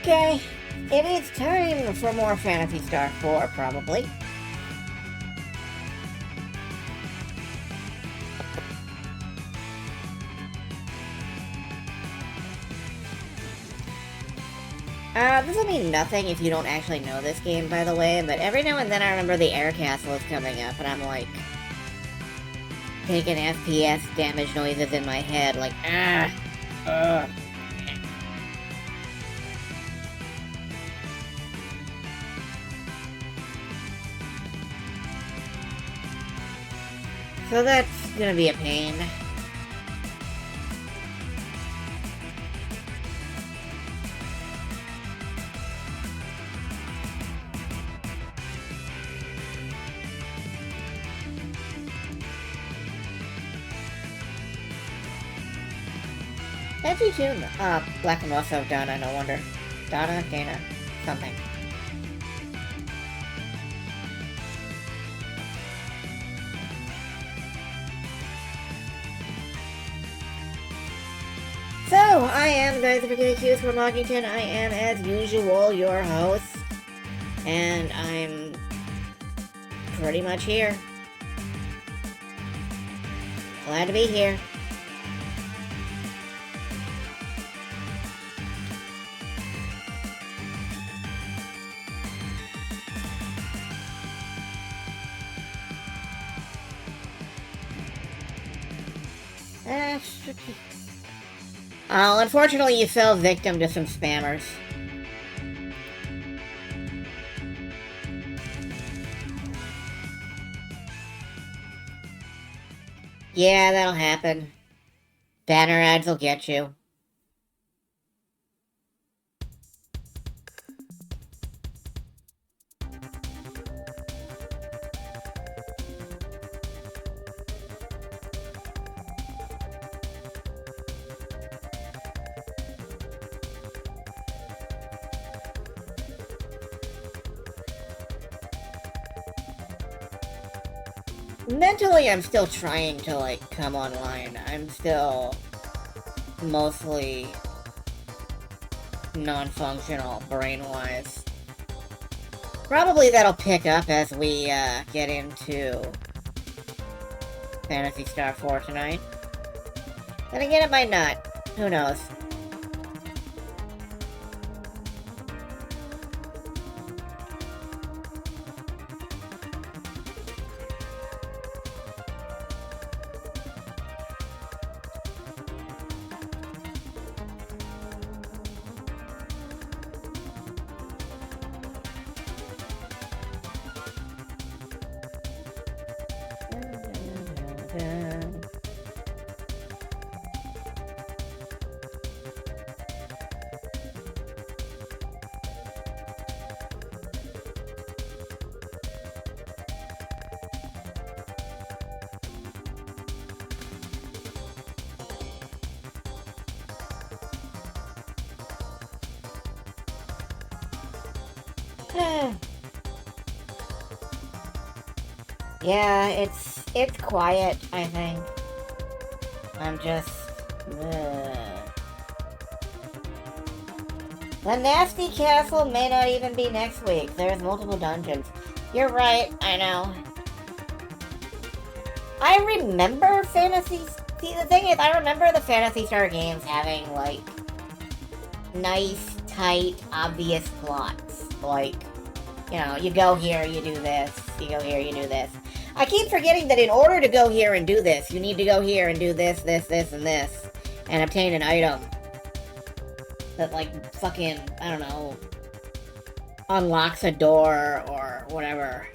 Okay, it is time for more Phantasy Star 4, probably. This will mean nothing if you don't actually know this game, by the way, but every now and then I remember the air castle is coming up, and I'm like, taking FPS damage noises in my head, like, So that's gonna be a pain. How'd you tune? Black and also Donna, no wonder. Donna, Dana, something. So, I am Guys of KQs from Loggington. I am, as usual, your host. And I'm pretty much here. Glad to be here. Unfortunately, you fell victim to some spammers. Yeah, that'll happen. Banner ads will get you. Mentally, I'm still trying to, like, come online. I'm still mostly non-functional, brain-wise. Probably that'll pick up as we, get into Phantasy Star 4 tonight. Then again, it might not. Who knows? Yeah, it's quiet, I think. I'm just... The Nasty Castle may not even be next week. There's multiple dungeons. You're right, I know. I remember Phantasy... See, the thing is, I remember the Phantasy Star games having, like, nice, tight, obvious plots. Like, you know, you go here, you do this. You go here, you do this. I keep forgetting that in order to go here and do this, you need to go here and do this, this, this, and this. And obtain an item. That, like, fucking, I don't know, unlocks a door or whatever.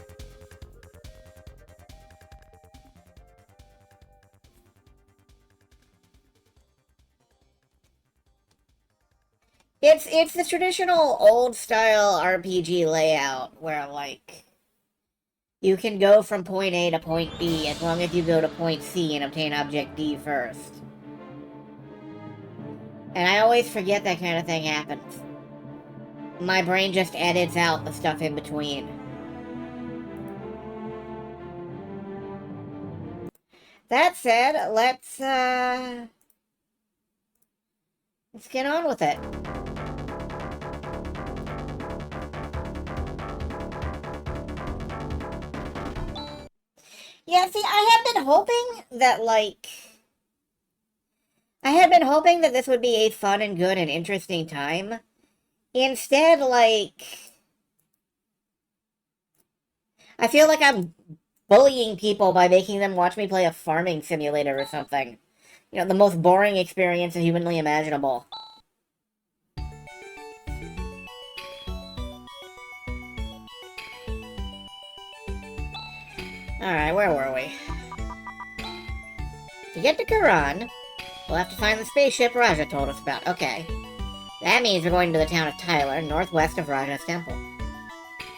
It's the traditional old-style RPG layout where, like, you can go from point A to point B as long as you go to point C and obtain object D first. And I always forget that kind of thing happens. My brain just edits out the stuff in between. That said, let's get on with it. Yeah, see, I have been hoping that, like... I had been hoping that this would be a fun and good and interesting time. Instead, like... I feel like I'm bullying people by making them watch me play a farming simulator or something. You know, the most boring experience humanly imaginable. Alright, where were we? To get to Quran, we'll have to find the spaceship Raja told us about. Okay. That means we're going to the town of Tyler, northwest of Raja's temple.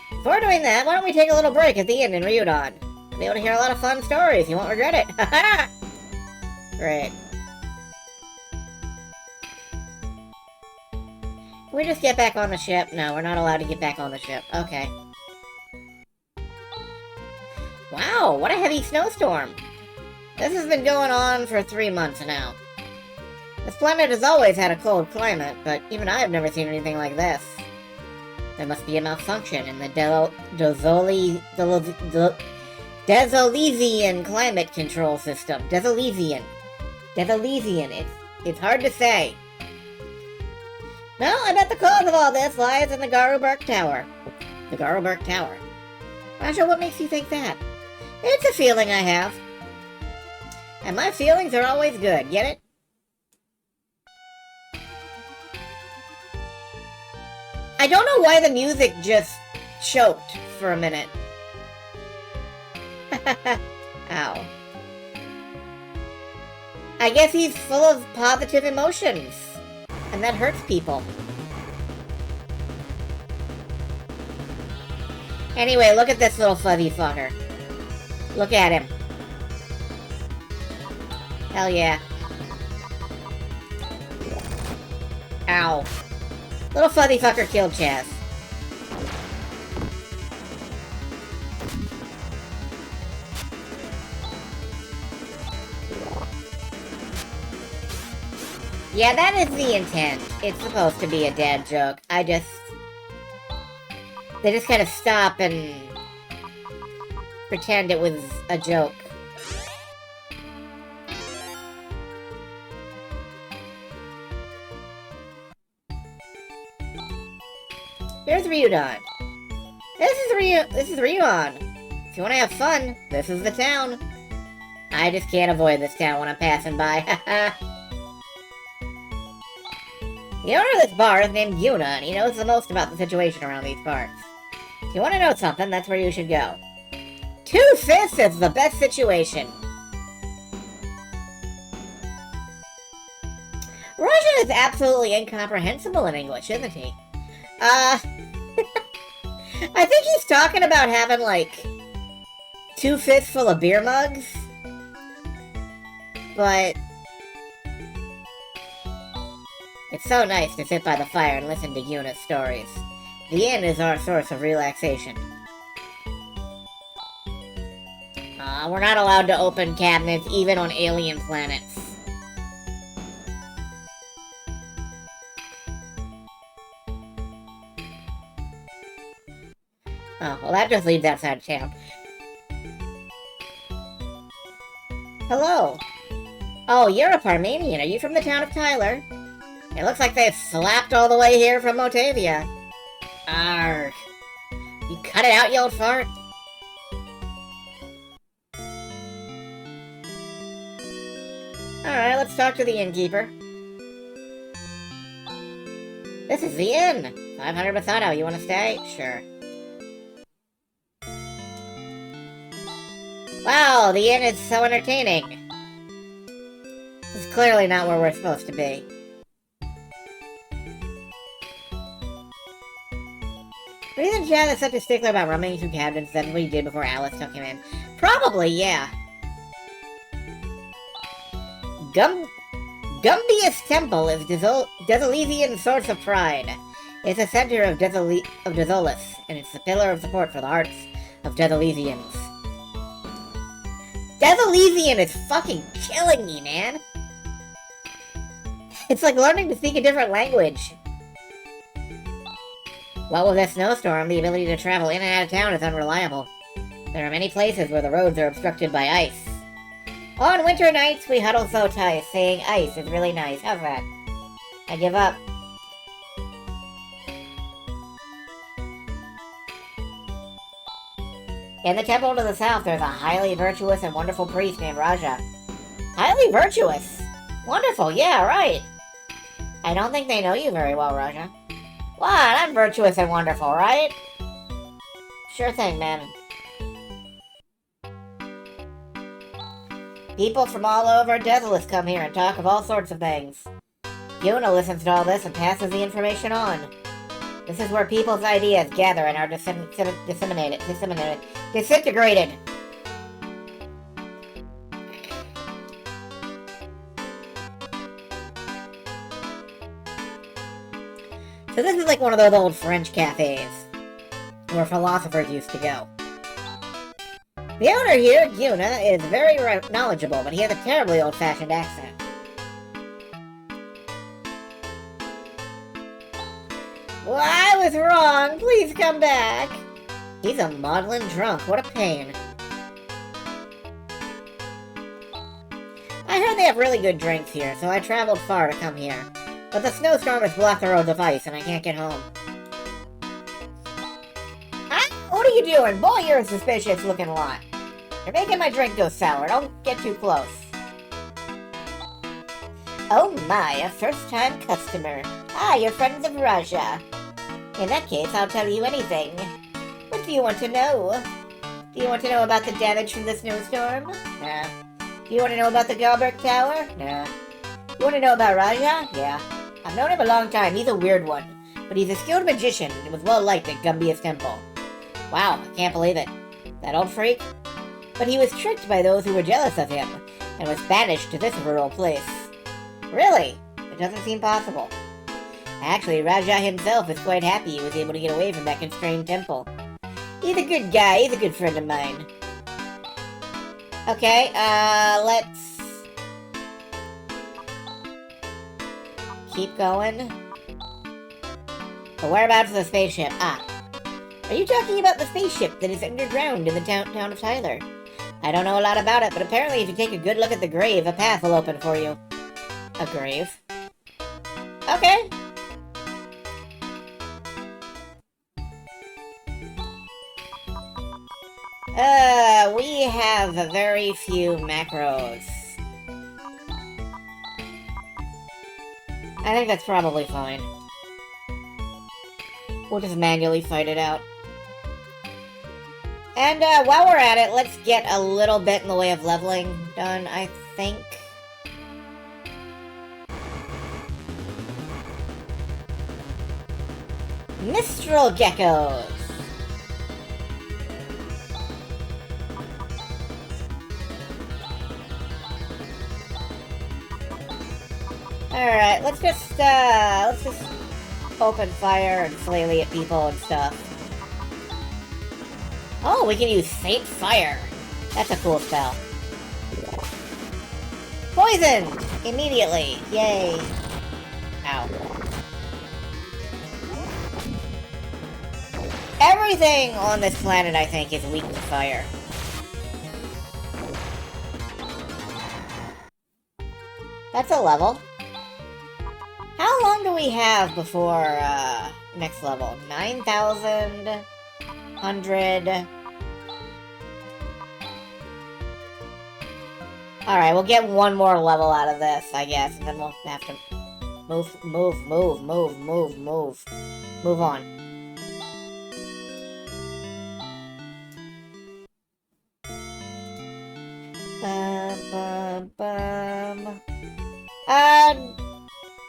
Before doing that, why don't we take a little break at the inn in Ryudon? You'll be able to hear a lot of fun stories. You won't regret it. Haha! Great. Can we just get back on the ship? No, we're not allowed to get back on the ship. Okay. Wow, what a heavy snowstorm! This has been going on for 3 months now. This planet has always had a cold climate, but even I have never seen anything like this. There must be a malfunction in the Desolesian climate control system. Desolesian. It's hard to say. No, I bet the cause of all this lies in the Garuberk Tower. The Garuberk Tower. Raja, what makes you think that? It's a feeling I have. And my feelings are always good, get it? I don't know why the music just choked for a minute. Ow. I guess he's full of positive emotions. And that hurts people. Anyway, look at this little fuzzy fucker. Look at him. Hell yeah. Ow. Little fuzzy fucker killed Chaz. Yeah, that is the intent. It's supposed to be a dad joke. They just kind of stop and pretend it was a joke. Here's Ryudon. This is Ryudon. If you want to have fun, this is the town. I just can't avoid this town when I'm passing by. The owner of this bar is named Yuna, and he knows the most about the situation around these parts. If you want to know something, that's where you should go. 2/5 is the best situation. Raja is absolutely incomprehensible in English, isn't he? I think he's talking about having, like, 2/5 full of beer mugs. But it's so nice to sit by the fire and listen to Yuna's stories. The inn is our source of relaxation. We're not allowed to open cabinets, even on alien planets. Oh, well that just leaves outside of town. Hello. Oh, you're a Parmanian. Are you from the town of Tyler? It looks like they've slapped all the way here from Motavia. Arrgh. You cut it out, you old fart. Alright, let's talk to the innkeeper. This is the inn. 500 Masato, you wanna stay? Sure. Wow, the inn is so entertaining. This is clearly not where we're supposed to be. The reason Chad is such a stickler about rummaging through cabinets, that's what he did before Alice took him in. Probably, yeah. Gumbius Temple is Desolesian source of pride. It's a center of Desolus, and it's the pillar of support for the hearts of Desolesians. Desolesian is fucking killing me, man! It's like learning to speak a different language. What with this snowstorm, the ability to travel in and out of town is unreliable. There are many places where the roads are obstructed by ice. On winter nights, we huddle so tight, saying ice is really nice. How's that? I give up. In the temple to the south, there's a highly virtuous and wonderful priest named Raja. Highly virtuous? Wonderful, yeah, right. I don't think they know you very well, Raja. What? I'm virtuous and wonderful, right? Sure thing, man. People from all over Desolus come here and talk of all sorts of things. Yuna listens to all this and passes the information on. This is where people's ideas gather and are disintegrated. So this is like one of those old French cafes, where philosophers used to go. The owner here, Yuna, is very knowledgeable, but he has a terribly old-fashioned accent. Well, I was wrong. Please come back. He's a maudlin drunk. What a pain. I heard they have really good drinks here, so I traveled far to come here. But the snowstorm has blocked the roads of ice, and I can't get home. What are you doing? Boy, you're a suspicious looking lot. You're making my drink go sour. Don't get too close. Oh my, a first-time customer. Ah, you're friends of Raja. In that case, I'll tell you anything. What do you want to know? Do you want to know about the damage from the snowstorm? Nah. Do you want to know about the Galberg Tower? Nah. You want to know about Raja? Yeah. I've known him a long time. He's a weird one. But he's a skilled magician and was well liked at Gumbia's temple. Wow, I can't believe it. That old freak? But he was tricked by those who were jealous of him, and was banished to this rural place. Really? It doesn't seem possible. Actually, Raja himself is quite happy he was able to get away from that constrained temple. He's a good guy. He's a good friend of mine. Okay, let's keep going. The whereabouts of the spaceship. Ah. Are you talking about the spaceship that is underground in the town of Tyler? I don't know a lot about it, but apparently if you take a good look at the grave, a path will open for you. A grave? Okay. We have very few macros. I think that's probably fine. We'll just manually fight it out. And while we're at it, let's get a little bit in the way of leveling done, I think. Mistral geckos. Alright, let's just open fire and flail at people and stuff. Oh, we can use Saint Fire. That's a cool spell. Poisoned! Immediately. Yay. Ow. Everything on this planet, I think, is weak to fire. That's a level. How long do we have before, next level? 9,000... 100... Alright, we'll get one more level out of this, I guess, and then we'll have to move on.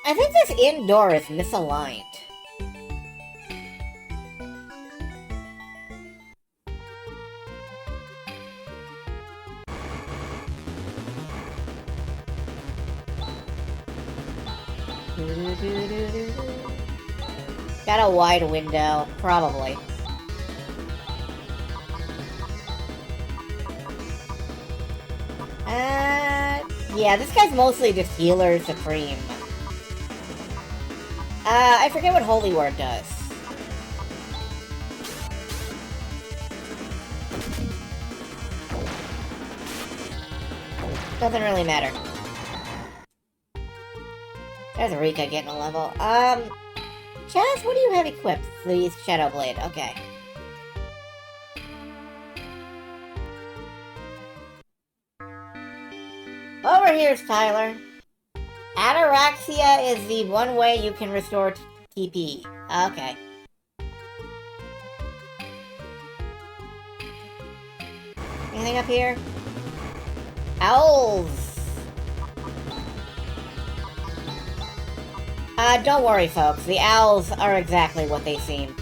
I think this indoor is misaligned. Got a wide window, probably. Yeah, this guy's mostly just Healer Supreme. I forget what Holy Word does. Doesn't really matter. There's Rika getting a level. Chaz, what do you have equipped? Please, Shadow Blade. Okay. Over here's Tyler. Ataraxia is the one way you can restore TP. Okay. Anything up here? Owls! Don't worry, folks. The owls are exactly what they seem.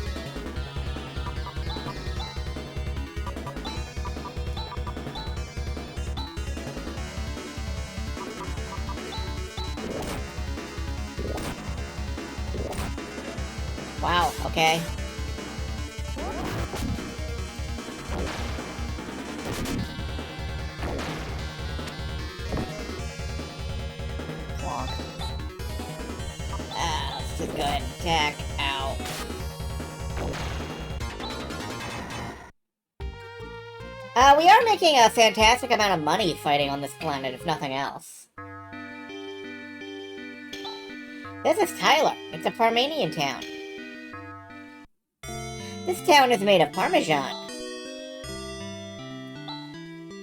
Wow, okay. Plonk. Let's just go ahead and attack. Ow. We are making a fantastic amount of money fighting on this planet, if nothing else. This is Tyler. It's a Parmanian town. This town is made of Parmesan.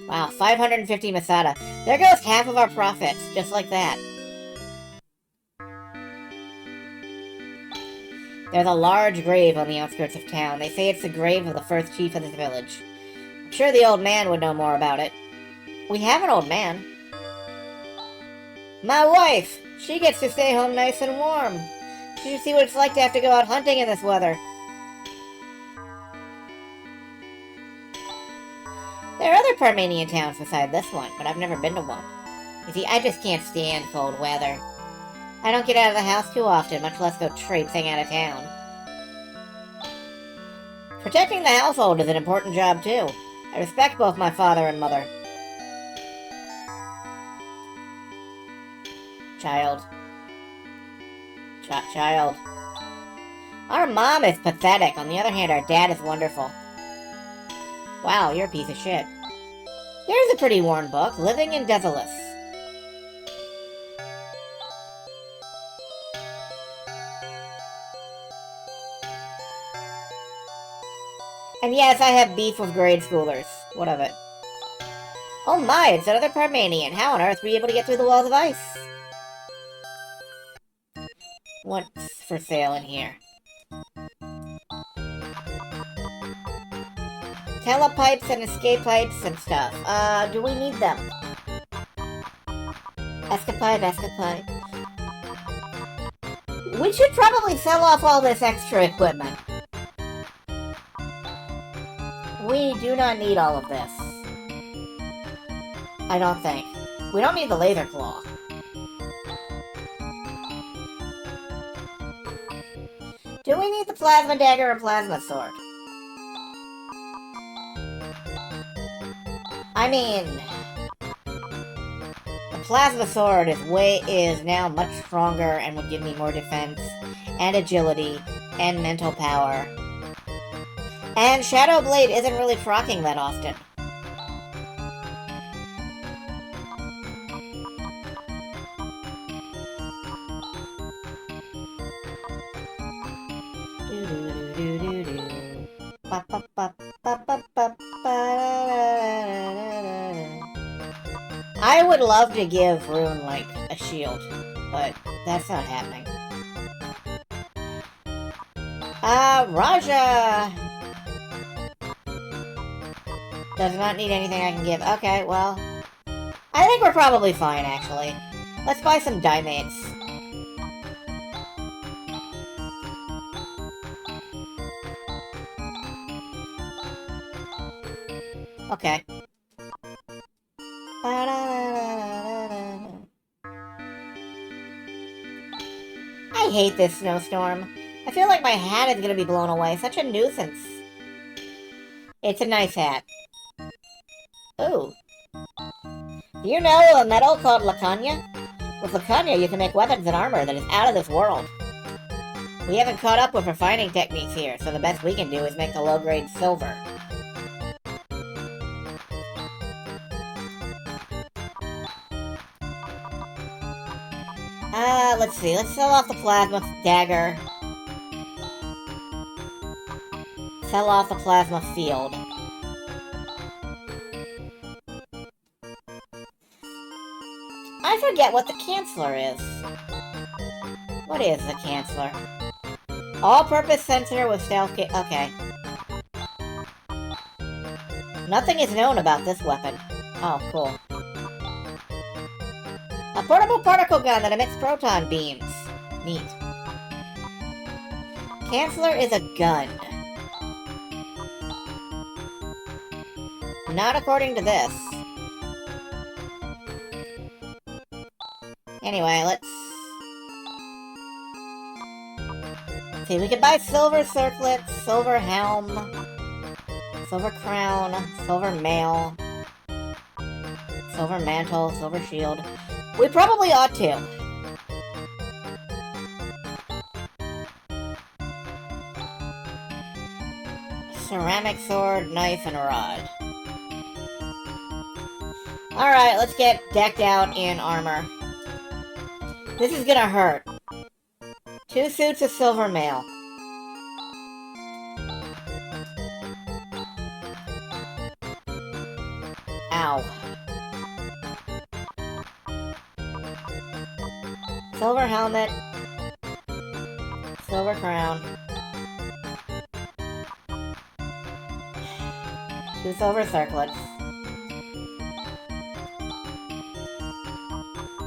Wow, 550 Masada. There goes half of our profits, just like that. There's a large grave on the outskirts of town. They say it's the grave of the first chief of this village. I'm sure the old man would know more about it. We have an old man. My wife! She gets to stay home nice and warm. She should see what it's like to have to go out hunting in this weather. There are other Parmanian towns beside this one, but I've never been to one. You see, I just can't stand cold weather. I don't get out of the house too often, much less go traipsing out of town. Protecting the household is an important job, too. I respect both my father and mother. Child. Child. Our mom is pathetic. On the other hand, our dad is wonderful. Wow, you're a piece of shit. Here's a pretty worn book, Living in Desolus. And yes, I have beef with grade schoolers. What of it? Oh my, it's another Parmanian. How on earth were you able to get through the walls of ice? What's for sale in here? Telepipes and escape pipes and stuff. Do we need them? Escapipe. We should probably sell off all this extra equipment. We do not need all of this. I don't think. We don't need the laser claw. Do we need the plasma dagger or plasma sword? I mean, the plasma sword is now much stronger and would give me more defense and agility and mental power. And Shadow Blade isn't really proccing that often. I would love to give Rune, like, a shield, but that's not happening. Raja does not need anything I can give. Okay, well, I think we're probably fine, actually. Let's buy some Dimates. Okay. I hate this snowstorm. I feel like my hat is gonna be blown away. Such a nuisance. It's a nice hat. Ooh. Do you know a metal called Lacania? With Lacania, you can make weapons and armor that is out of this world. We haven't caught up with refining techniques here, so the best we can do is make the low-grade silver. Let's see. Let's sell off the plasma dagger. Sell off the plasma field. I forget what the Chancellor is. What is the Chancellor? All-purpose sensor with stealth kit. Okay. Nothing is known about this weapon. Oh, cool. A portable particle gun that emits proton beams. Neat. Chancellor is a gun. Not according to this. Anyway, let's see. We could buy silver circlets, silver helm, silver crown, silver mail, silver mantle, silver shield. We probably ought to. Ceramic sword, knife, and rod. Alright, let's get decked out in armor. This is gonna hurt. 2 suits of silver mail. Ow. Silver helmet. Silver crown. 2 silver circlets.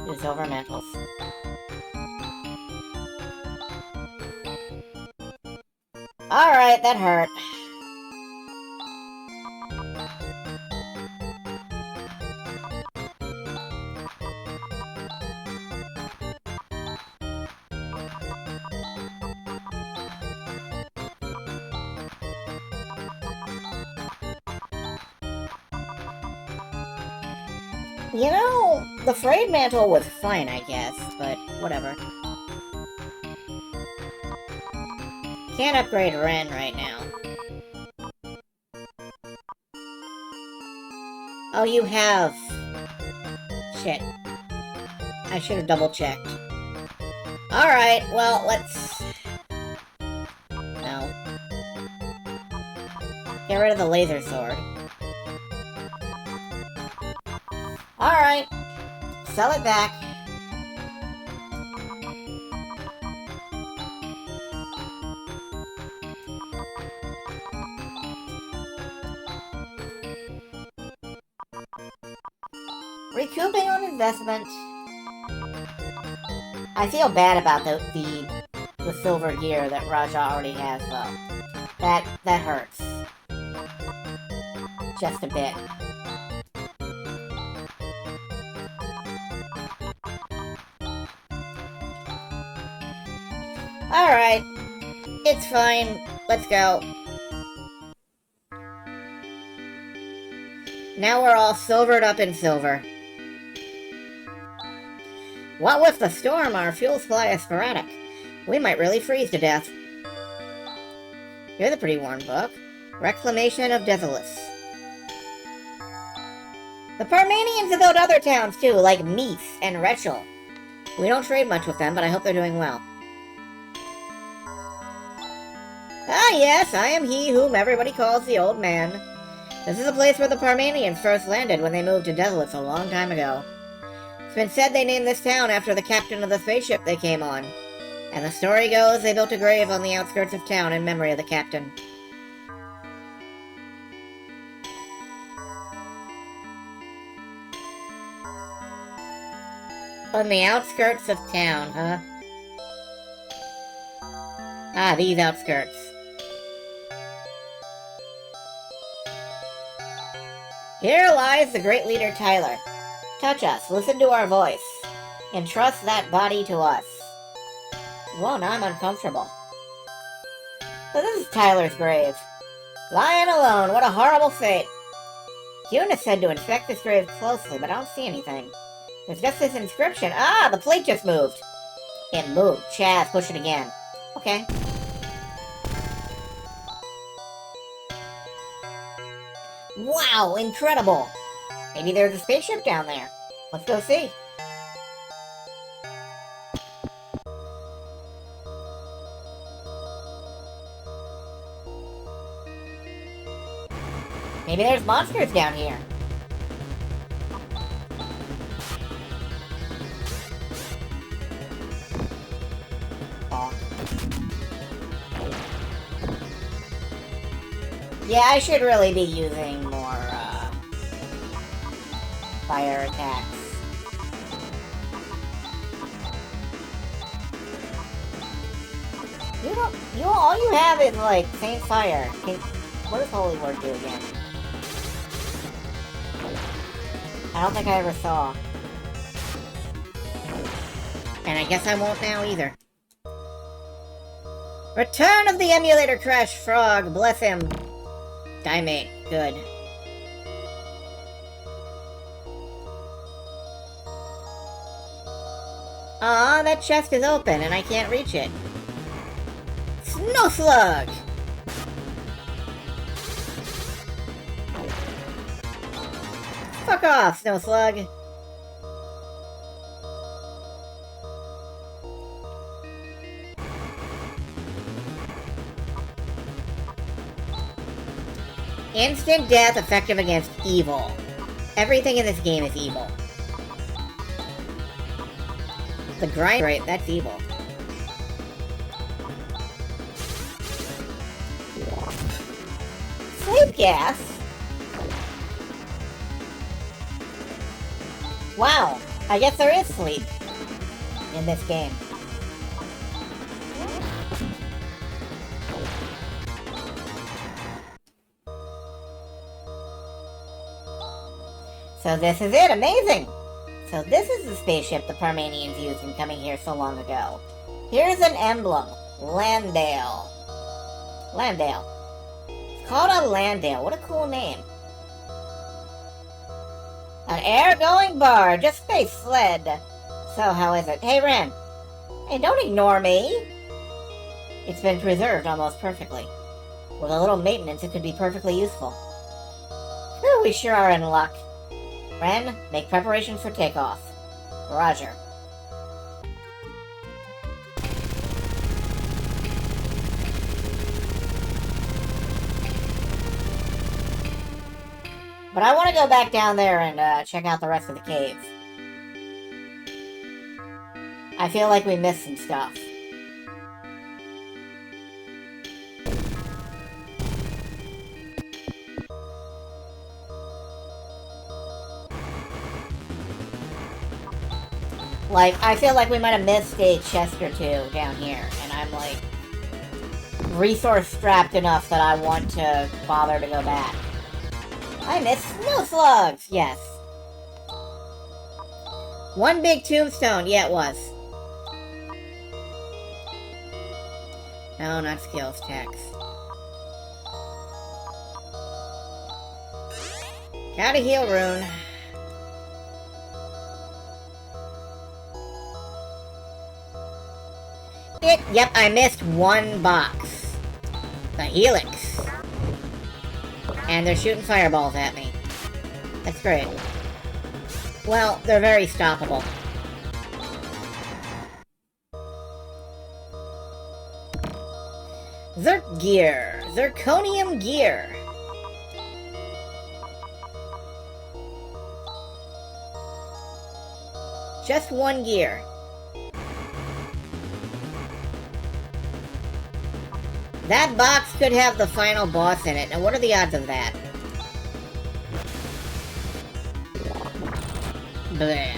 2 silver mantles. Alright, that hurt. You know, the frayed mantle was fine, I guess, but whatever. Can't upgrade Ren right now. Oh, you have. Shit. I should have double-checked. Alright, well, let's... No. Get rid of the laser sword. Alright. Sell it back. Recouping on investment. I feel bad about the silver gear that Raja already has, though. That hurts. Just a bit. Alright. It's fine. Let's go. Now we're all silvered up in silver. What with the storm, our fuel supply is sporadic. We might really freeze to death. Here's a pretty worn book. Reclamation of Desolus. The Parmanians have built other towns too, like Meath and Retchel. We don't trade much with them, but I hope they're doing well. Ah yes, I am he whom everybody calls the Old Man. This is a place where the Parmanians first landed when they moved to Desolus a long time ago. It's been said they named this town after the captain of the spaceship they came on. And the story goes they built a grave on the outskirts of town in memory of the captain. On the outskirts of town, huh? Ah, these outskirts. Here lies the great leader Tyler. Touch us, listen to our voice, entrust that body to us. Whoa, now I'm uncomfortable. So this is Tyler's grave. Lying alone, what a horrible fate. Eunice said to inspect this grave closely, but I don't see anything. There's just this inscription. Ah, the plate just moved. It moved. Chaz, push it again. Okay. Wow, incredible. Maybe there's a spaceship down there. Let's go see. Maybe there's monsters down here. Oh. Yeah, I should really be using more, fire attacks. All you have is, like, Saint Fire. What does Holy Word do again? I don't think I ever saw. And I guess I won't now either. Return of the Emulator Crash Frog, bless him. Diemate, good. Aw, that chest is open and I can't reach it. Snow Slug! Fuck off, Snow Slug! Instant death effective against evil. Everything in this game is evil. The grind rate, that's evil. Sleep gas? Wow, I guess there is sleep in this game. So this is it, amazing! So this is the spaceship the Parmanians used in coming here so long ago. Here's an emblem. Landale. Landale. It's called a Landale. What a cool name. An air-going barge. A space sled. So how is it? Hey, Ren. Hey, don't ignore me. It's been preserved almost perfectly. With a little maintenance, it could be perfectly useful. Whew, we sure are in luck. Ren, make preparations for takeoff. Roger. But I want to go back down there and check out the rest of the cave. I feel like we missed some stuff. Like, I feel like we might have missed a chest or two down here, and I'm, like, resource-strapped enough that I want to bother to go back. I missed snow slugs! Yes. One big tombstone. Yeah, it was. No, not skills, text. Got a heal rune. Yep, I missed one box. The Helix. And they're shooting fireballs at me. That's great. Well, they're very stoppable. Zerk gear. Zirconium gear. Just one gear. That box could have the final boss in it. Now, what are the odds of that? Bleh.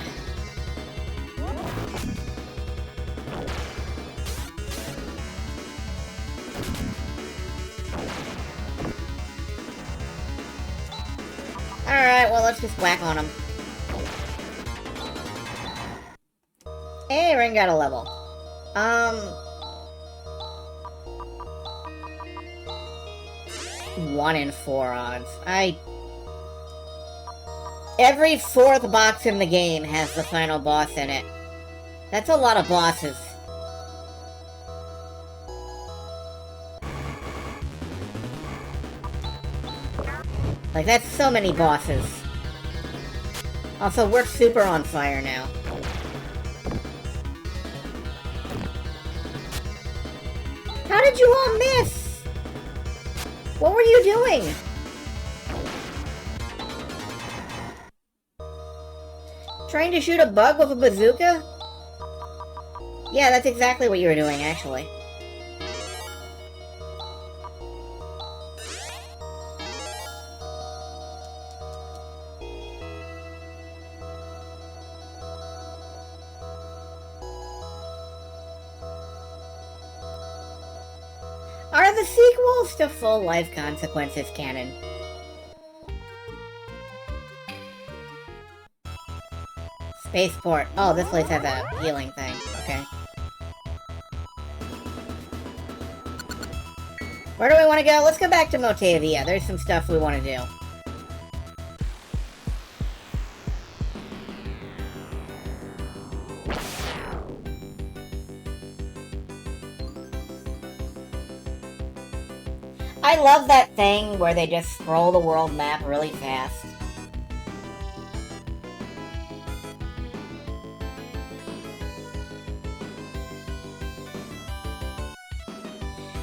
Alright, well, let's just whack on him. Hey, Ring got a level. 1 in 4 odds. Every 4th box in the game has the final boss in it. That's a lot of bosses. Like, that's so many bosses. Also, we're super on fire now. How did you all miss? What were you doing? Trying to shoot a bug with a bazooka? Yeah, that's exactly what you were doing, actually. Are the sequels to Full Life Consequences canon? Spaceport. Oh, this place has a healing thing. Okay. Where do we want to go? Let's go back to Motavia. There's some stuff we want to do. I love that thing where they just scroll the world map really fast.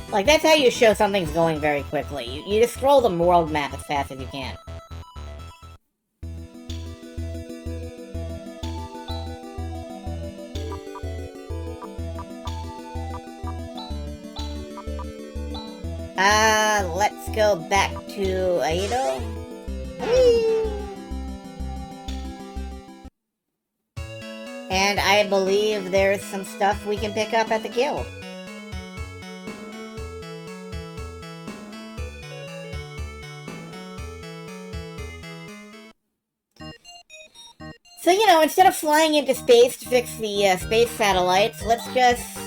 Like, that's how you show something's going very quickly. You just scroll the world map as fast as you can. Let's go back to Aido. And I believe there's some stuff we can pick up at the guild. So, you know, instead of flying into space to fix the space satellites, let's just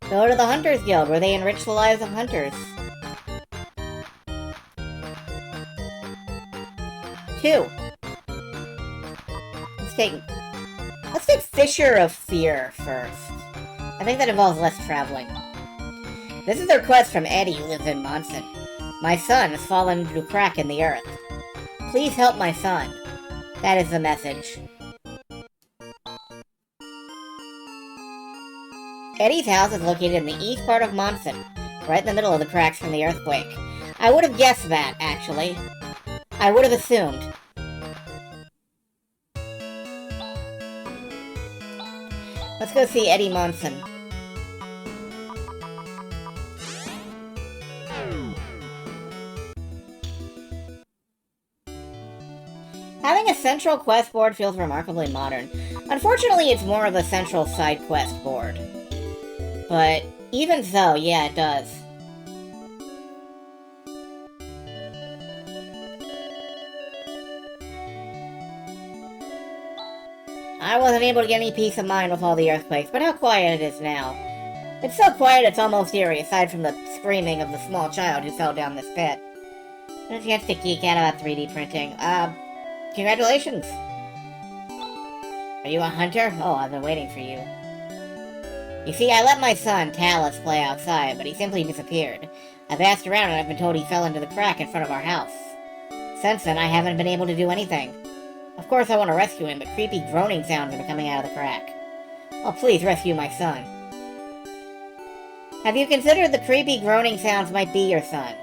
go to the Hunters Guild, where they enrich the lives of hunters. 2. Let's take Fisher of Fear first. I think that involves less traveling. This is a request from Eddie, who lives in Monson. My son has fallen into a crack in the earth. Please help my son. That is the message. Eddie's house is located in the east part of Monson, right in the middle of the cracks from the earthquake. I would have guessed that, actually. I would have assumed. Let's go see Eddie Monson. Having a central quest board feels remarkably modern. Unfortunately, it's more of a central side quest board. But even so, yeah, it does. I wasn't able to get any peace of mind with all the earthquakes, but how quiet it is now. It's so quiet it's almost eerie, aside from the screaming of the small child who fell down this pit. No chance to geek out about 3D printing. Congratulations! Are you a hunter? Oh, I've been waiting for you. You see, I let my son, Talus, play outside, but he simply disappeared. I've asked around and I've been told he fell into the crack in front of our house. Since then, I haven't been able to do anything. Of course I want to rescue him, but creepy groaning sounds are coming out of the crack. Oh, please rescue my son. Have you considered the creepy groaning sounds might be your son?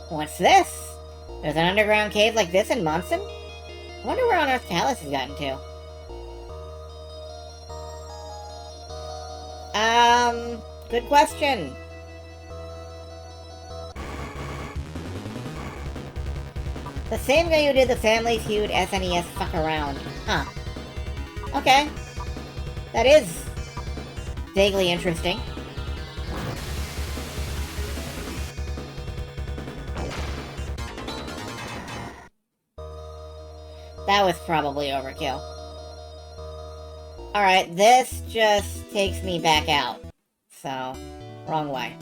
What's this? There's an underground cave like this in Monson? I wonder where on earth Talus has gotten to. Good question. The same guy who did the Family Feud SNES fuck around. Huh. Okay. That is vaguely interesting. That was probably overkill. Alright, this just takes me back out. So, wrong way.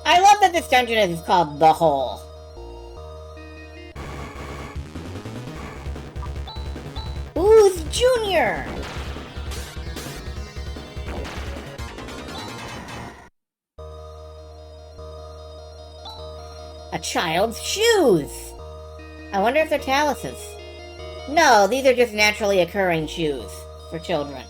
I love that this dungeon is called The Hole. Ooze Junior! A child's shoes! I wonder if they're Talus's. No, these are just naturally occurring shoes for children.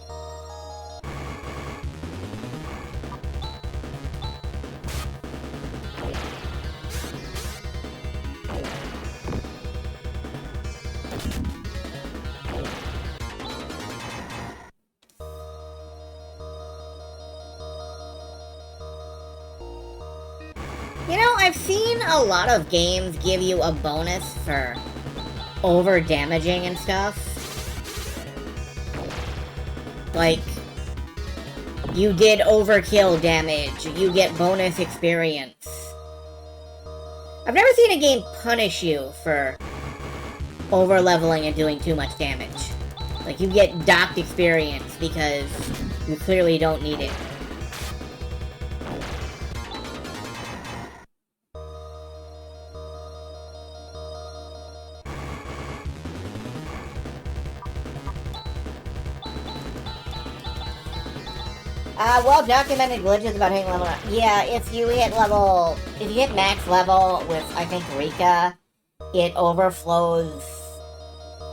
You know, I've seen a lot of games give you a bonus for over-damaging and stuff. Like, you did overkill damage, you get bonus experience. I've never seen a game punish you for over-leveling and doing too much damage. Like, you get docked experience because you clearly don't need it. Well-documented glitches about hitting level... Yeah, if you hit max level with, I think, Rika, it overflows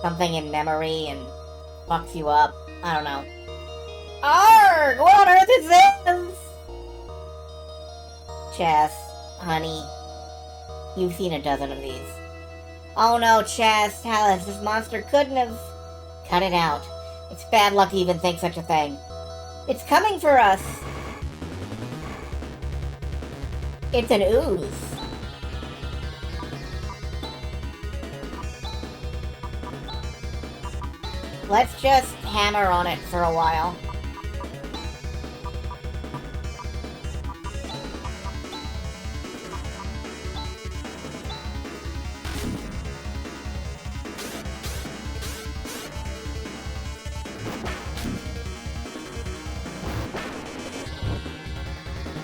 something in memory and fucks you up. I don't know. Arrgh! What on earth is this? Chess, honey, you've seen a dozen of these. Oh no, Chess, Alice, this monster couldn't have... Cut it out. It's bad luck to even think such a thing. It's coming for us! It's an ooze. Let's just hammer on it for a while.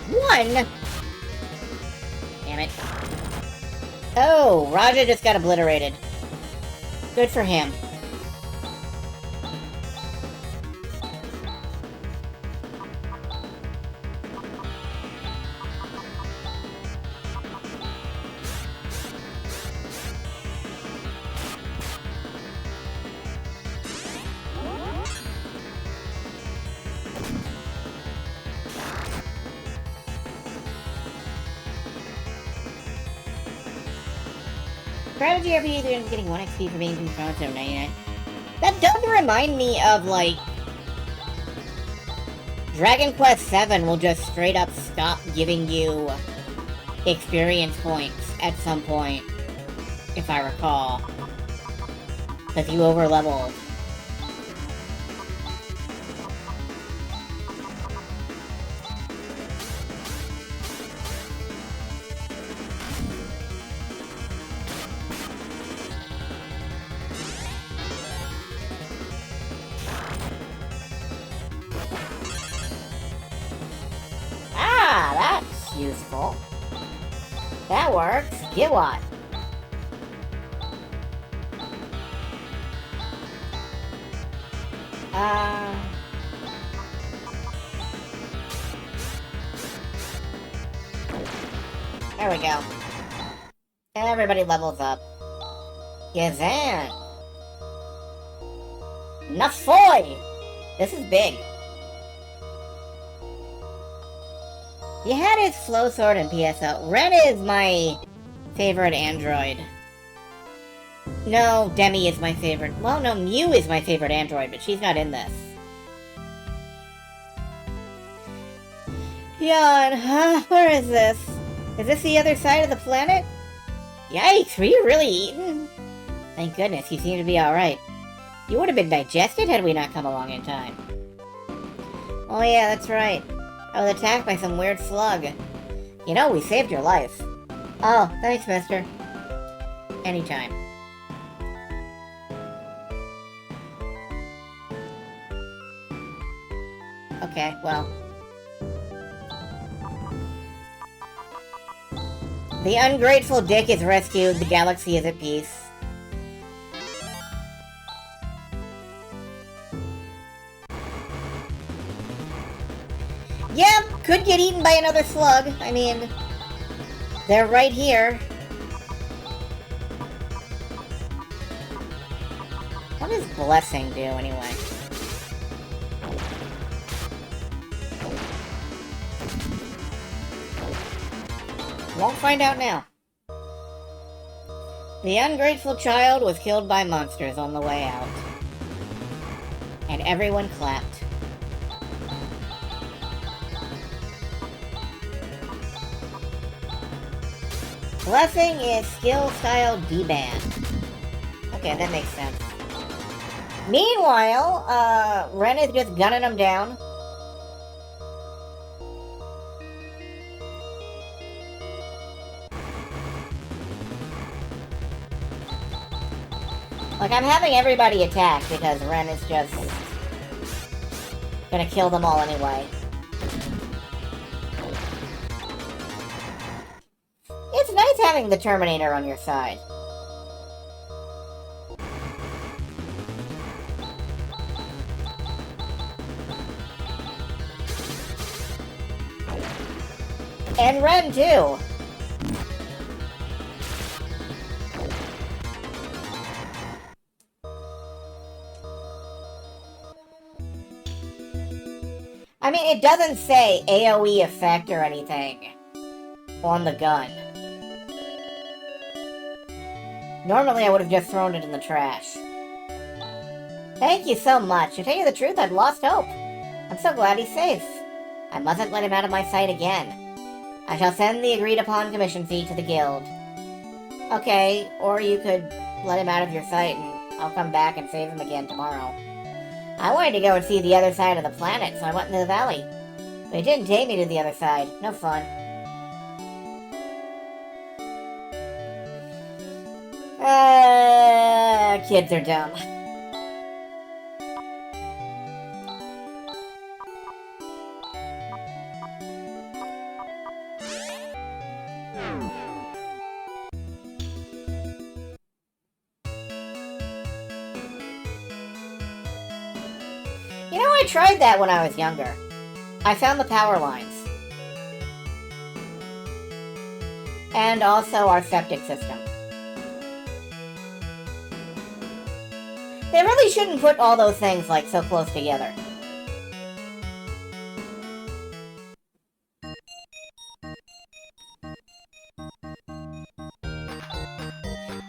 One! Damn it. Oh, Raja just got obliterated. Good for him. Strategy RPG, they're getting 1 XP for being too strong, so 99. That does remind me of, like... Dragon Quest VII will just straight up stop giving you experience points at some point, if I recall. Because you over-leveled. Useful. That works. Get what? There we go. Everybody levels up. Gazan! Nafoy! This is big. You had his Flow Sword and PSO. Ren is my favorite android. No, Demi is my favorite. Well, no, Mew is my favorite android, but she's not in this. Yawn, huh? Where is this? Is this the other side of the planet? Yikes, were you really eaten? Thank goodness, you seem to be alright. You would have been digested had we not come along in time. Oh yeah, that's right. I was attacked by some weird slug. You know, we saved your life. Oh, thanks, mister. Anytime. Okay, well. The ungrateful dick is rescued, the galaxy is at peace. Yeah, could get eaten by another slug. I mean, they're right here. What does Blessing do, anyway? Won't find out now. The ungrateful child was killed by monsters on the way out. And everyone clapped. Blessing is skill style D-band. Okay, that makes sense. Meanwhile, Ren is just gunning him down. Like, I'm having everybody attack because Ren is just gonna kill them all anyway. It's nice having the Terminator on your side. And Ren, too. I mean, it doesn't say AoE effect or anything on the gun. Normally, I would have just thrown it in the trash. Thank you so much. To tell you the truth, I'd lost hope. I'm so glad he's safe. I mustn't let him out of my sight again. I shall send the agreed-upon commission fee to the guild. Okay, or you could let him out of your sight and I'll come back and save him again tomorrow. I wanted to go and see the other side of the planet, so I went into the valley. But it didn't take me to the other side. No fun. Kids are dumb. You know, I tried that when I was younger. I found the power lines. And also our septic system. They really shouldn't put all those things, like, so close together.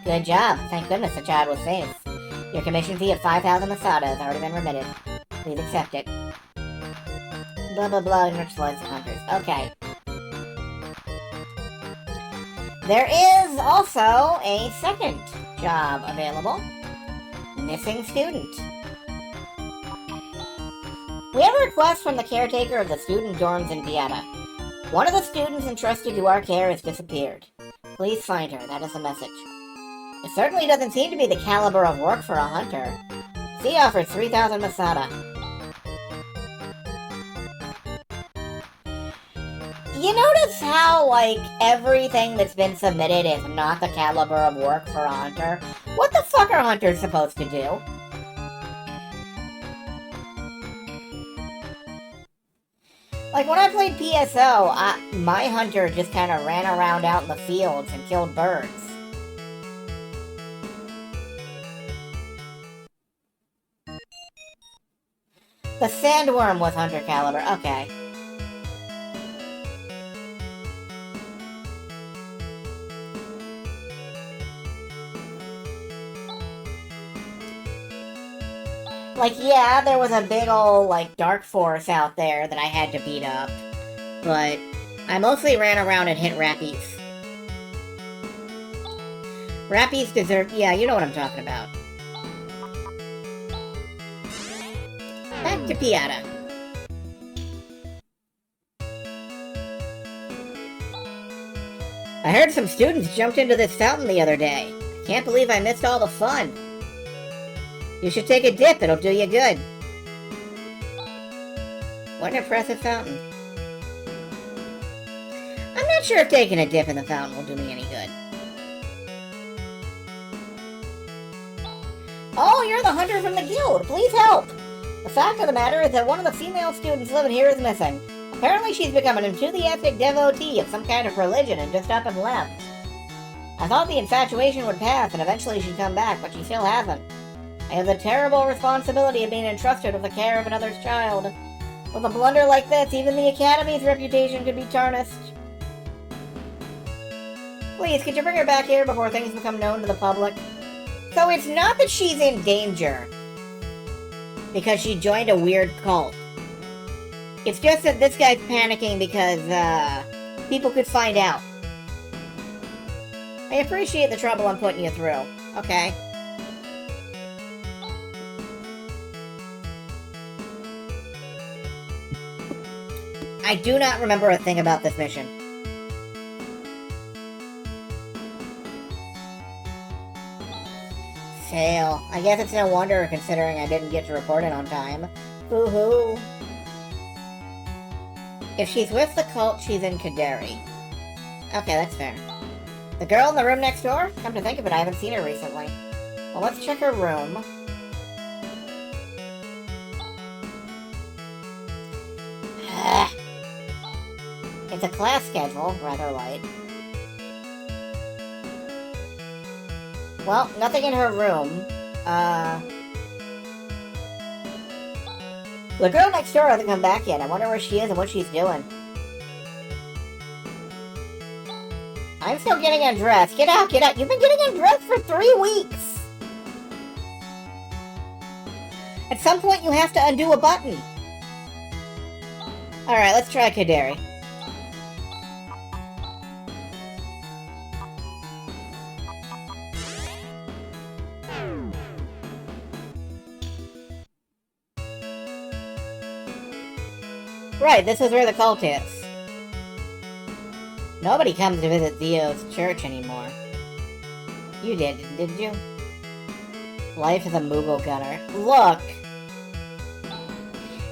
Good job. Thank goodness the child was safe. Your commission fee of 5,000 Masada has already been remitted. Please accept it. Blah blah blah, enrich lives of hunters. Okay. There is also a second job available. Missing student. We have a request from the caretaker of the student dorms in Piata. One of the students entrusted to our care has disappeared. Please find her. That is the message. It certainly doesn't seem to be the caliber of work for a hunter. Fee offers 3,000 Masada. You notice how, like, everything that's been submitted is not the caliber of work for a hunter? What the fuck are hunters supposed to do? Like, when I played PSO, my hunter just kind of ran around out in the fields and killed birds. The sandworm was hunter caliber, okay. Like, yeah, there was a big ol', like, dark force out there that I had to beat up. But I mostly ran around and hit Rappies. Rappies deserve... Yeah, you know what I'm talking about. Back to Piata. I heard some students jumped into this fountain the other day. Can't believe I missed all the fun. You should take a dip, it'll do you good. What an impressive fountain. I'm not sure if taking a dip in the fountain will do me any good. Oh, you're the hunter from the guild. Please help. The fact of the matter is that one of the female students living here is missing. Apparently she's become an enthusiastic devotee of some kind of religion and just up and left. I thought the infatuation would pass and eventually she'd come back, but she still hasn't. I have the terrible responsibility of being entrusted with the care of another's child. With a blunder like this, even the Academy's reputation could be tarnished. Please, could you bring her back here before things become known to the public? So it's not that she's in danger because she joined a weird cult. It's just that this guy's panicking because, people could find out. I appreciate the trouble I'm putting you through. Okay. I do not remember a thing about this mission. Fail. I guess it's no wonder, considering I didn't get to report it on time. Boo-hoo. If she's with the cult, she's in Kaderi. Okay, that's fair. The girl in the room next door? Come to think of it, I haven't seen her recently. Well, let's check her room. It's a class schedule, rather light. Well, nothing in her room. The girl next door hasn't come back yet. I wonder where she is and what she's doing. I'm still getting undressed. Get out, get out. You've been getting undressed for 3 weeks. At some point, you have to undo a button. Alright, let's try Kaderi. Right, this is where the cult is. Nobody comes to visit Theo's church anymore. You didn't you? Life is a Moogle gunner. Look!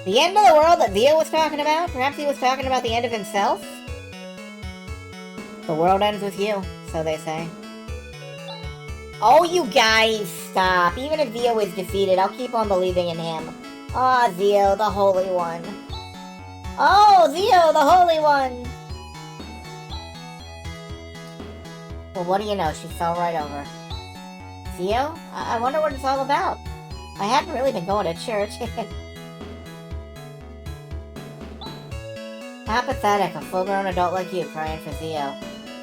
The end of the world that Theo was talking about? Perhaps he was talking about the end of himself? The world ends with you, so they say. Oh, you guys, stop. Even if Theo is defeated, I'll keep on believing in him. Ah, Theo, the Holy One. Oh, Theo, the Holy One! Well, what do you know? She fell right over. Theo? I wonder what it's all about. I haven't really been going to church. How pathetic, a full-grown adult like you crying for Theo.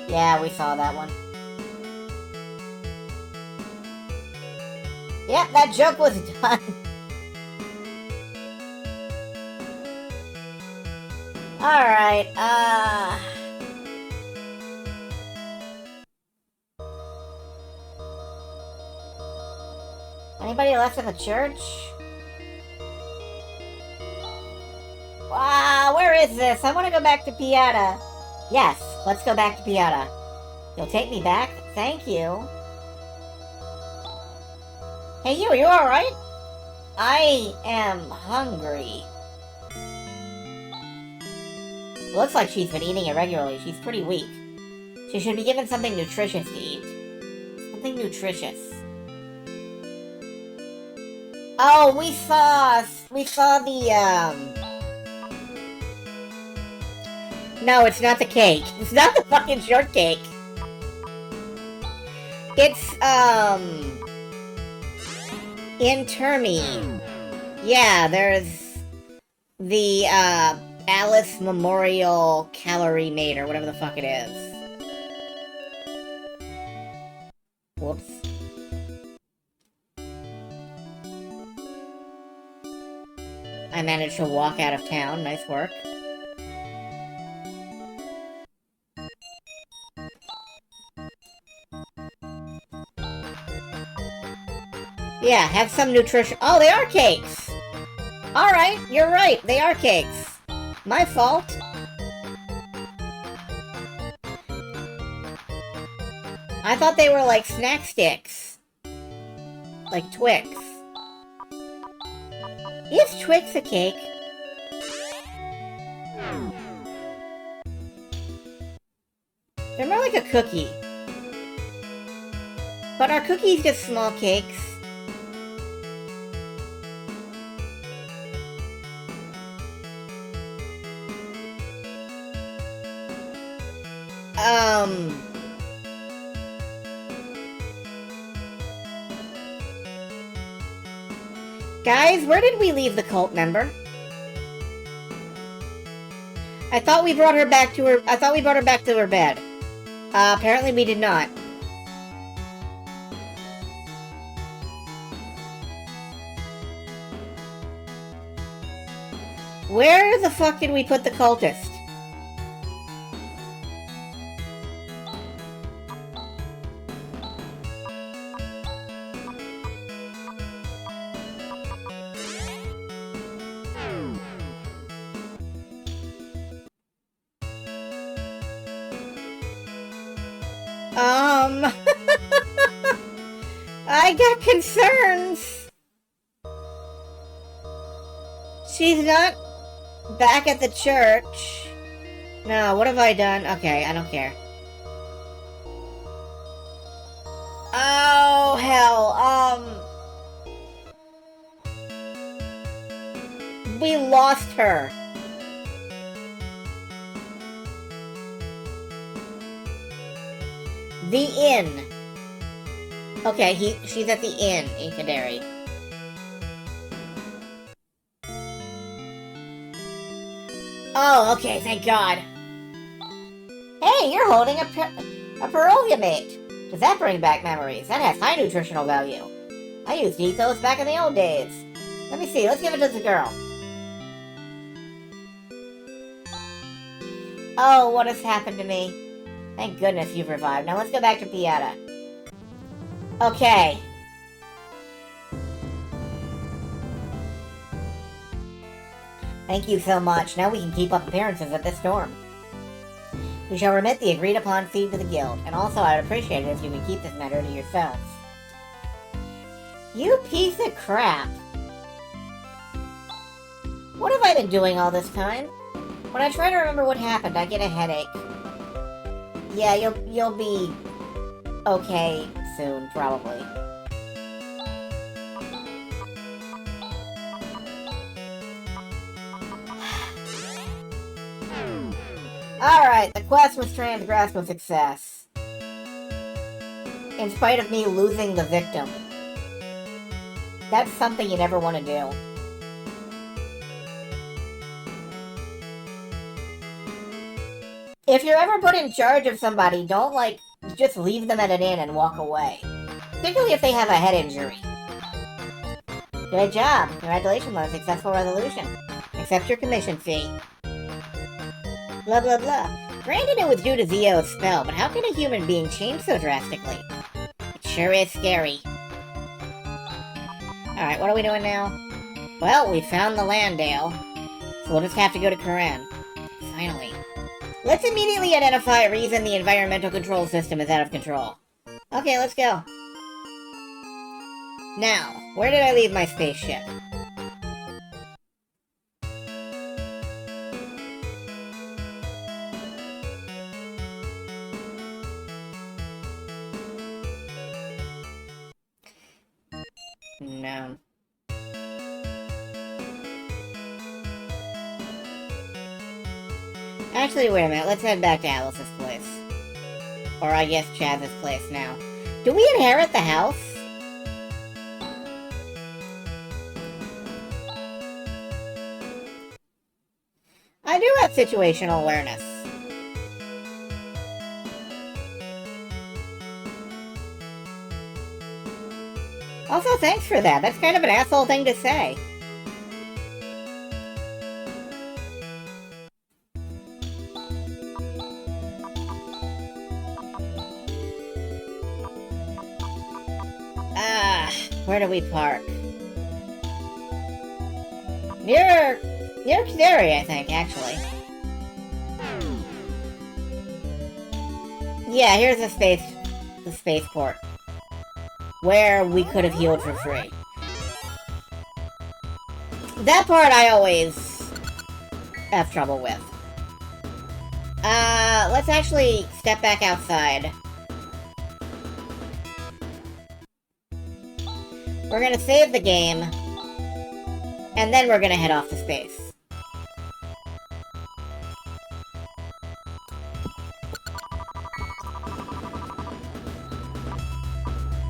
Yeah, we saw that one. Yep, that joke was done. Alright, anybody left in the church? Wow, where is this? I want to go back to Piata. Yes, let's go back to Piata. You'll take me back? Thank you. Hey you alright? I am hungry. Looks like she's been eating irregularly. She's pretty weak. She should be given something nutritious to eat. Something nutritious. Oh, we saw the, No, it's not the cake. It's not the fucking shortcake. It's, Interme. Yeah, there's the, Alice Memorial Calorie Mate, or whatever the fuck it is. Whoops. I managed to walk out of town. Nice work. Yeah, have some nutrition. Oh, they are cakes! Alright, you're right. They are cakes. My fault. I thought they were like snack sticks. Like Twix. Is Twix a cake? They're more like a cookie. But are cookies just small cakes? Guys, where did we leave the cult member? I thought we brought her back to her bed. Apparently we did not. Where the fuck did we put the cultist? I got concerns. She's not back at the church. No, what have I done? Okay, I don't care. Oh, hell, we lost her. The inn. Okay, she's at the inn in Kadari. Oh, okay, thank God. Hey, you're holding a Perolumate. Does that bring back memories? That has high nutritional value. I used to eat those back in the old days. Let me see, let's give it to the girl. Oh, what has happened to me? Thank goodness you've revived. Now let's go back to Pieta. Okay. Thank you so much. Now we can keep up appearances at this storm. We shall remit the agreed-upon fee to the guild, and also I'd appreciate it if you could keep this matter to yourselves. You piece of crap. What have I been doing all this time? When I try to remember what happened, I get a headache. Yeah, you'll be okay soon, probably. Alright, the quest was transgressed with success. In spite of me losing the victim. That's something you never want to do. If you're ever put in charge of somebody, don't, just leave them at an inn and walk away. Particularly if they have a head injury. Good job. Congratulations on a successful resolution. Accept your commission fee. Blah blah blah. Granted it was due to Zio's spell, but how can a human being change so drastically? It sure is scary. Alright, what are we doing now? Well, we found the Landale, so we'll just have to go to Koran. Finally. Let's immediately identify a reason the environmental control system is out of control. Okay, let's go. Now, where did I leave my spaceship? No. Actually, wait a minute. Let's head back to Alice's place. Or I guess Chaz's place now. Do we inherit the house? I do have situational awareness. Also, thanks for that. That's kind of an asshole thing to say. Where do we park? Near Kadari, I think, actually. Yeah, here's the spaceport. Where we could have healed for free. That part I always have trouble with. Let's actually step back outside. We're gonna save the game, and then we're gonna head off to space.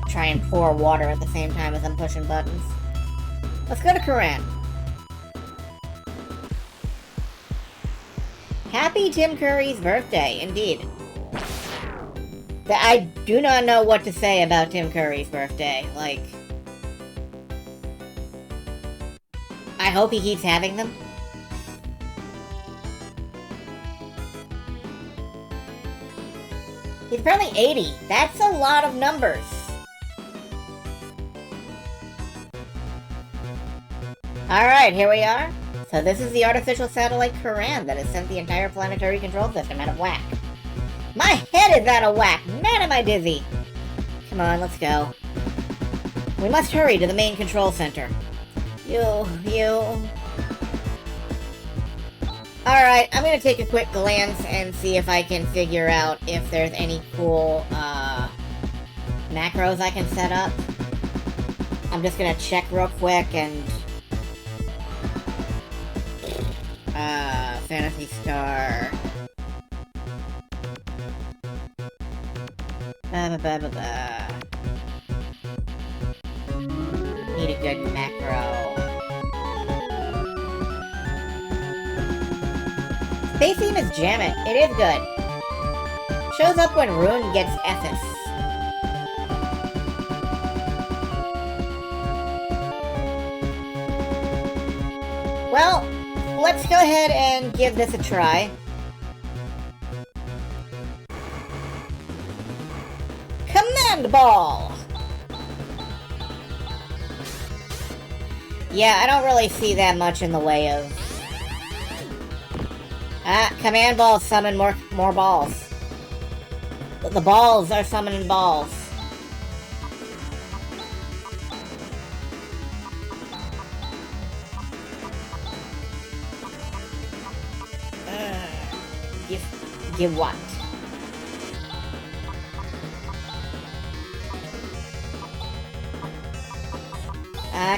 Try and pour water at the same time as I'm pushing buttons. Let's go to Koran. Happy Tim Curry's birthday, indeed. I do not know what to say about Tim Curry's birthday. I hope he keeps having them. He's apparently 80. That's a lot of numbers. Alright, here we are. So this is the artificial satellite Koran that has sent the entire planetary control system out of whack. My head is out of whack! Man, am I dizzy! Come on, let's go. We must hurry to the main control center. You... Alright, I'm gonna take a quick glance and see if I can figure out if there's any cool, macros I can set up. I'm just gonna check real quick and... Phantasy Star... Need a good macro. Space Theme is jamming. It is good. Shows up when Rune gets Ephes. Well, let's go ahead and give this a try. Command Ball! Yeah, I don't really see that much in the way of... Command Ball summon more balls. The balls are summoning balls. Give what?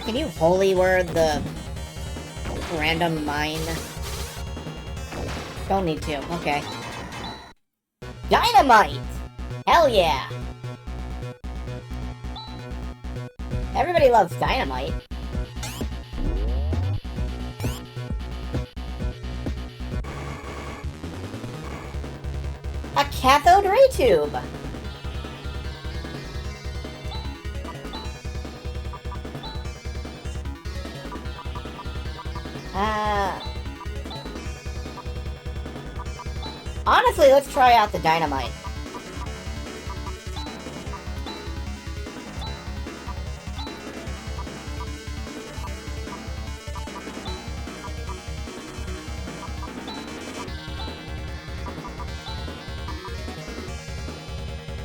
Can you holy word the random mine? Don't need to, okay. Dynamite! Hell yeah! Everybody loves dynamite. A cathode ray tube! Honestly, let's try out the dynamite.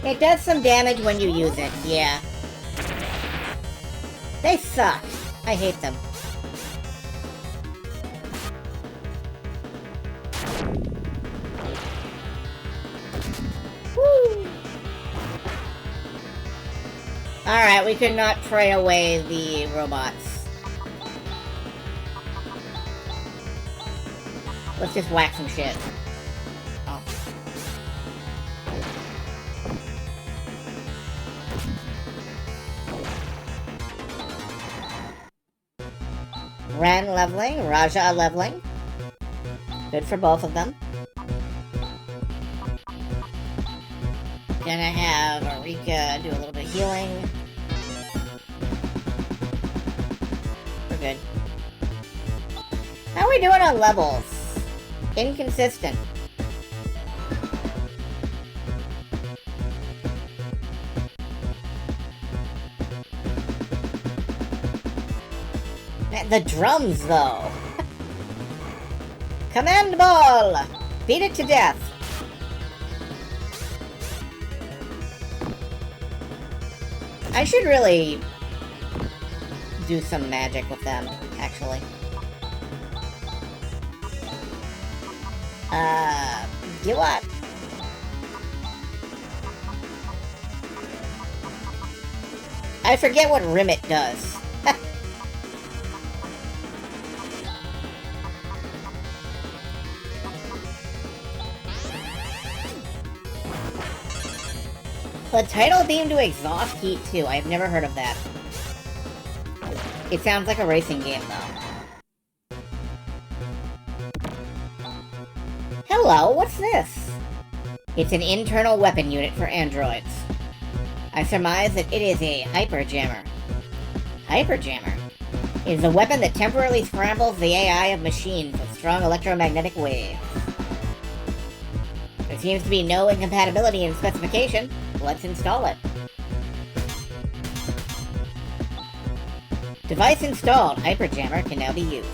It does some damage when you use it, yeah. They suck. I hate them. Alright, we could not pray away the robots. Let's just whack some shit. Oh. Ren leveling, Raja leveling. Good for both of them. Gonna have Arika do a little bit of healing. We're good. How are we doing on levels? Inconsistent. Man, the drums, though. Command Ball! Beat it to death. I should really do some magic with them, actually. You what? I forget what Rimmet does. The tidal beam to exhaust heat too. I've never heard of that. It sounds like a racing game though. Hello, what's this? It's an internal weapon unit for androids. I surmise that it is a hyperjammer. Hyperjammer is a weapon that temporarily scrambles the AI of machines with strong electromagnetic waves. There seems to be no incompatibility in specification. Let's install it. Device installed. Hyperjammer can now be used.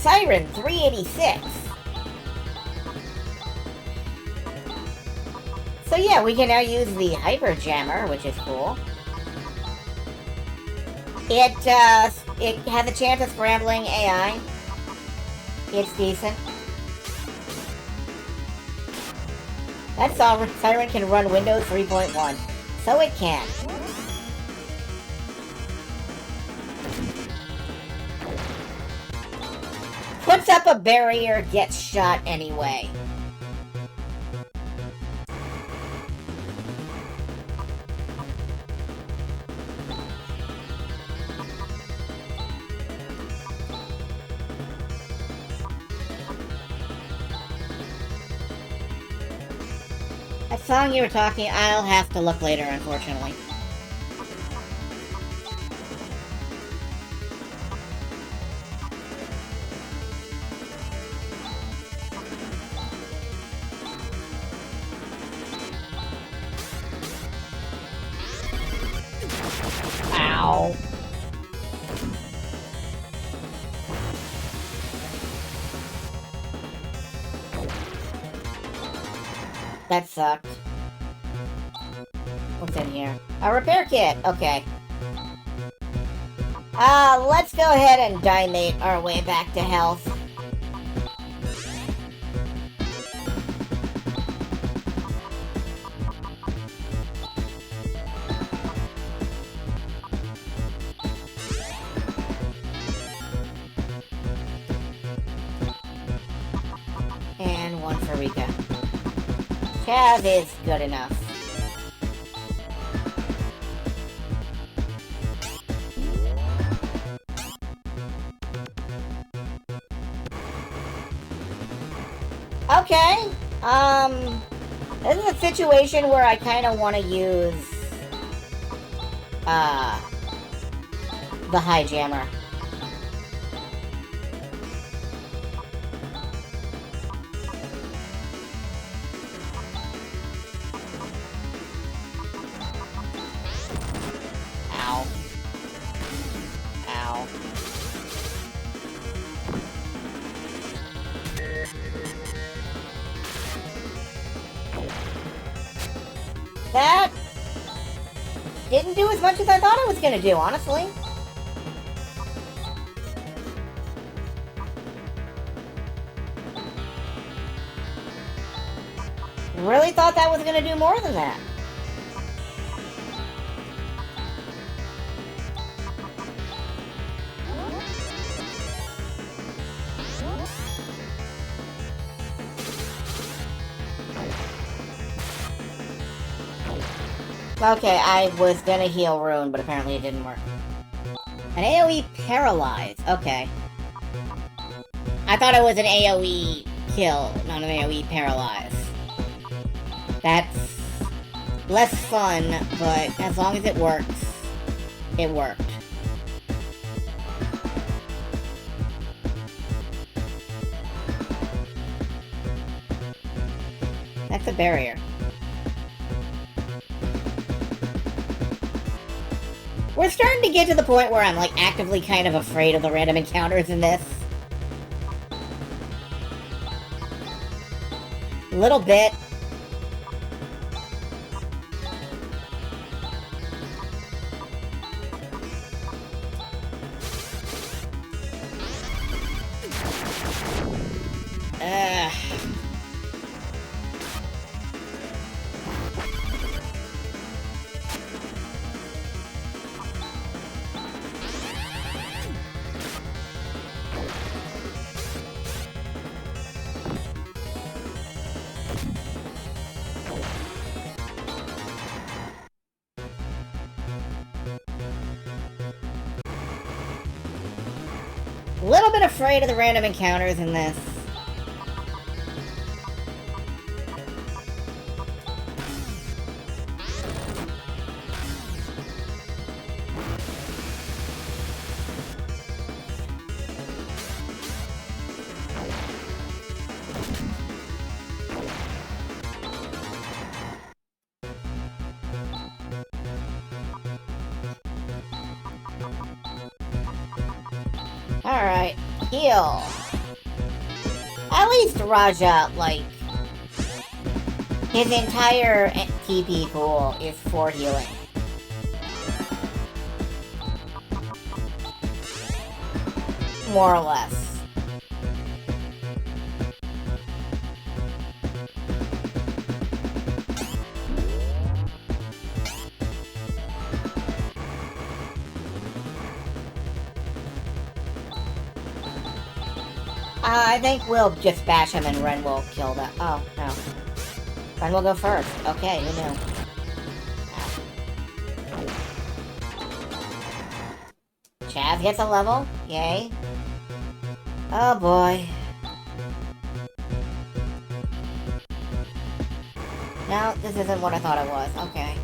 Siren 386. So yeah, we can now use the Hyper Jammer, which is cool. It has a chance of scrambling AI. It's decent. That Siren can run Windows 3.1. So it can. Puts up a barrier, gets shot anyway. That song you were talking, I'll have to look later, unfortunately. Ow. That sucked. What's in here? A repair kit. Okay. Let's go ahead and dimate our way back to health. And one for Rika. Cav is good enough. Okay, this is a situation where I kind of want to use, the High Jammer. Ow. Ow. That didn't do as much as I thought it was going to do, honestly. Really thought that was going to do more than that. Okay, I was gonna heal Rune, but apparently it didn't work. An AoE Paralyze. Okay. I thought it was an AoE kill, not an AoE Paralyze. That's less fun, but as long as it works, it worked. That's a barrier. We're starting to get to the point where I'm, like, actively kind of afraid of the random encounters in this. A little bit. A little bit afraid of the random encounters in this. Alright, heal. At least Raja, like, his entire TP pool is for healing. More or less. I think we'll just bash him and Ren will kill that. Oh, no. Ren will go first. Okay, who knew? Chaz gets a level. Yay. Oh boy. No, this isn't what I thought it was. Okay.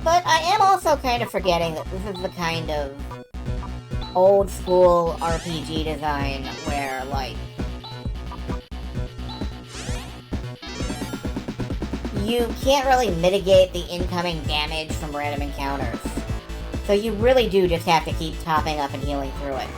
But I am also kind of forgetting that this is the kind of old school RPG design where, like, you can't really mitigate the incoming damage from random encounters. So you really do just have to keep topping up and healing through it.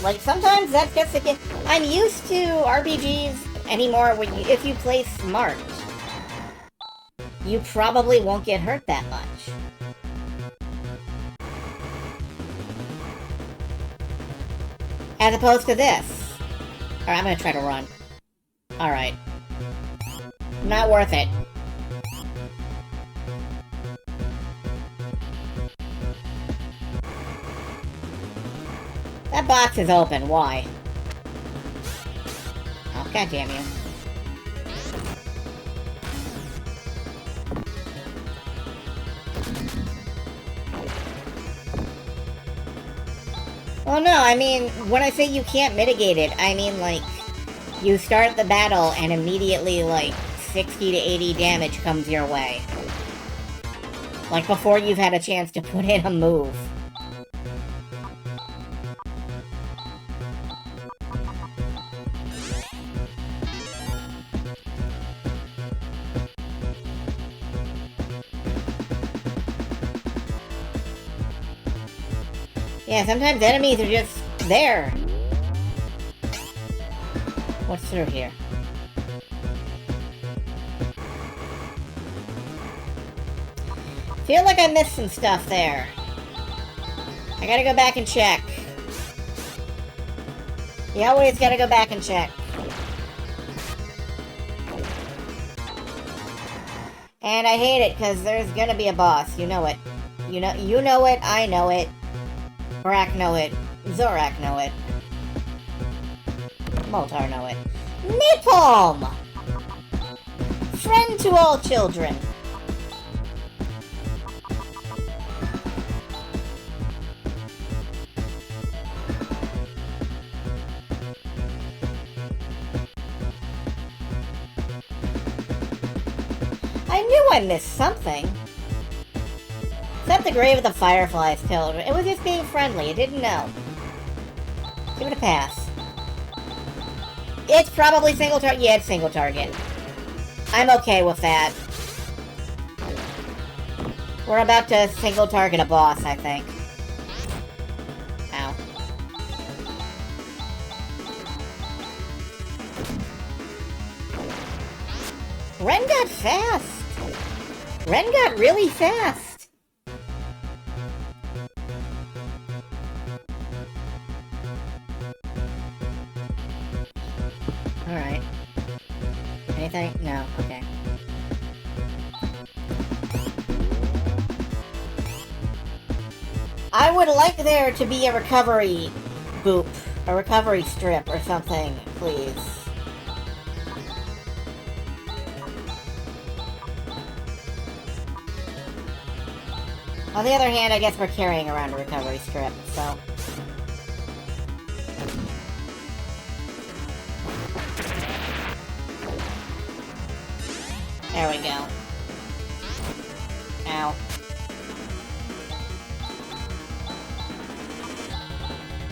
Like, sometimes that's just a game. I'm used to RPGs anymore when if you play smart, you probably won't get hurt that much. As opposed to this. Alright, I'm gonna try to run. Alright. Not worth it. That box is open. Why? Oh, god damn you. Well, no, I mean, when I say you can't mitigate it, I mean, like, you start the battle and immediately, like, 60 to 80 damage comes your way. Like, before you've had a chance to put in a move. Yeah, sometimes enemies are just there. What's through here? Feel like I missed some stuff there. I gotta go back and check. You always gotta go back and check. And I hate it, because there's gonna be a boss. You know it. You know it, I know it. Brak know it. Zorak know it. Moltar know it. Napalm! Friend to all children. I knew I missed something. Except the grave of the fireflies killed. It was just being friendly. It didn't know. Give it a pass. It's probably single target. Yeah, it's single target. I'm okay with that. We're about to single target a boss, I think. Ow. Ren got fast. Ren got really fast. Alright. Anything? No. Okay. I would like there to be a recovery boop. A recovery strip or something, please. On the other hand, I guess we're carrying around a recovery strip, so... There we go. Ow.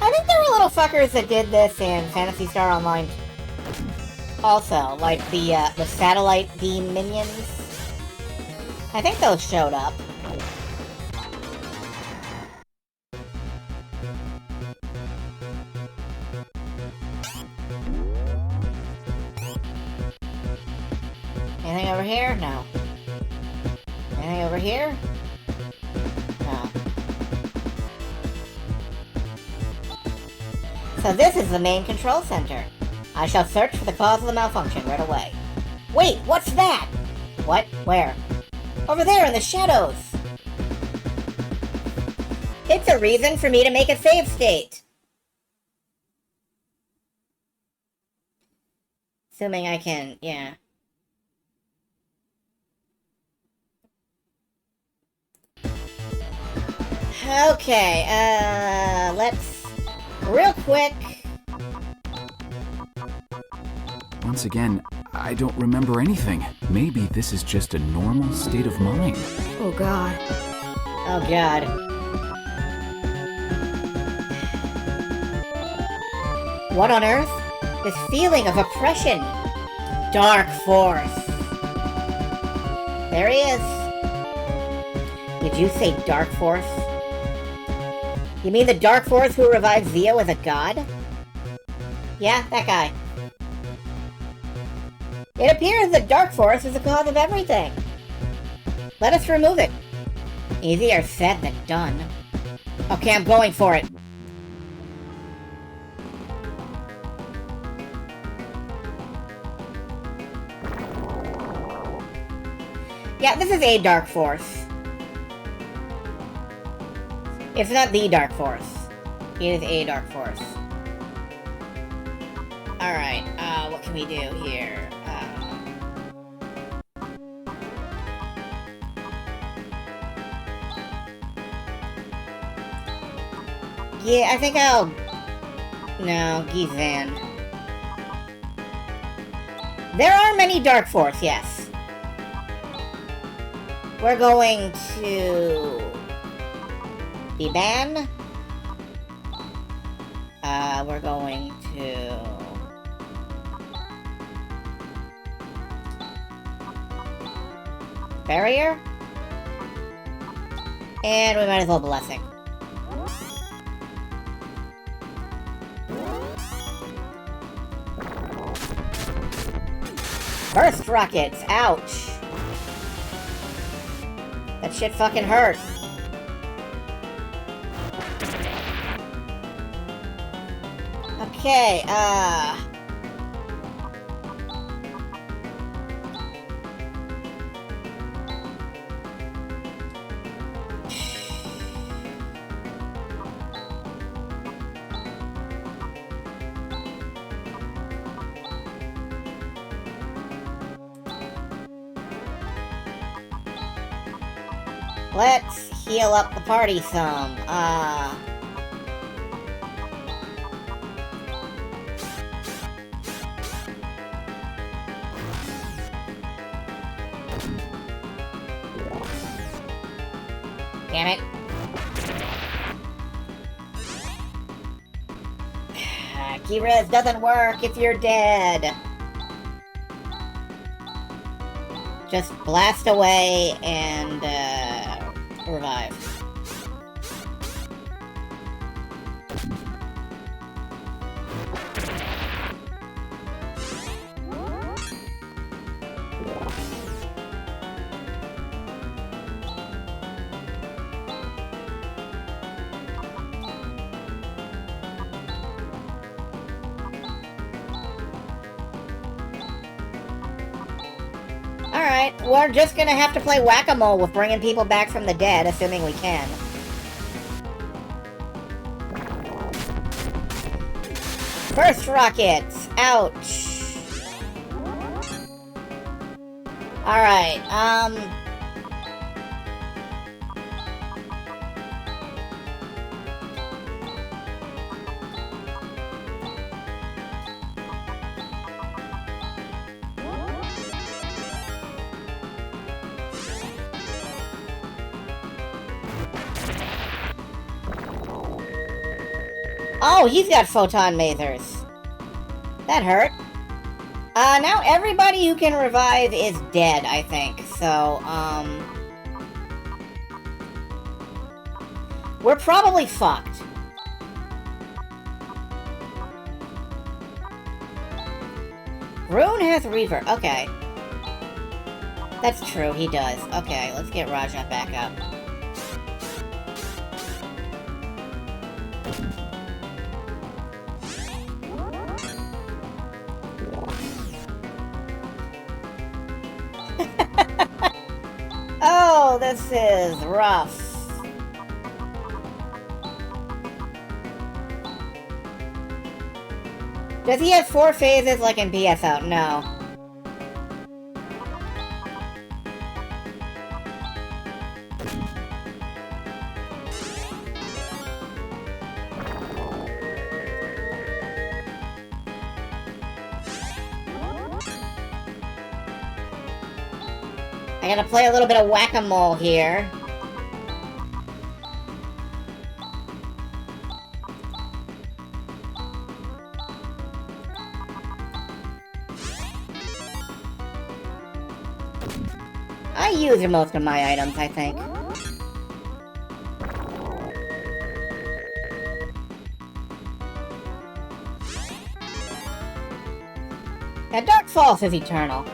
I think there were little fuckers that did this in Phantasy Star Online. Also, like the satellite beam minions. I think those showed up. Anything over here? No. Anything over here? No. So this is the main control center. I shall search for the cause of the malfunction right away. Wait, what's that? What? Where? Over there in the shadows! It's a reason for me to make a save state. Assuming I can, yeah. Okay, let's... Real quick... Once again, I don't remember anything. Maybe this is just a normal state of mind. Oh god. Oh god. What on earth? This feeling of oppression. Dark Force. There he is. Did you say Dark Force? You mean the Dark Force who revived Zio as a god? Yeah, that guy. It appears the Dark Force is the cause of everything. Let us remove it. Easier said than done. Okay, I'm going for it. Yeah, this is a Dark Force. It's not the Dark Force. It is a Dark Force. Alright, what can we do here? Yeah, I think I'll... No, Gizan. There are many Dark Force, yes. We're going to... Biban. We're going to... Barrier. And we might as well Blessing. Burst rockets! Ouch! That shit fucking hurt. Okay, let's heal up the party some. Damn it. Key-res doesn't work if you're dead. Just blast away and, revive. Alright, we're just gonna have to play whack-a-mole with bringing people back from the dead, assuming we can. First rockets! Ouch! Alright, Oh, he's got photon masers. That hurt. Now everybody who can revive is dead, I think. So, we're probably fucked. Rune has Reaver. Okay. That's true, he does. Okay, let's get Raja back up. Oh, this is rough. Does he have 4 phases like in PSO? No. I gotta play a little bit of whack-a-mole here. I use most of my items, I think. Now, Dark Falls is eternal.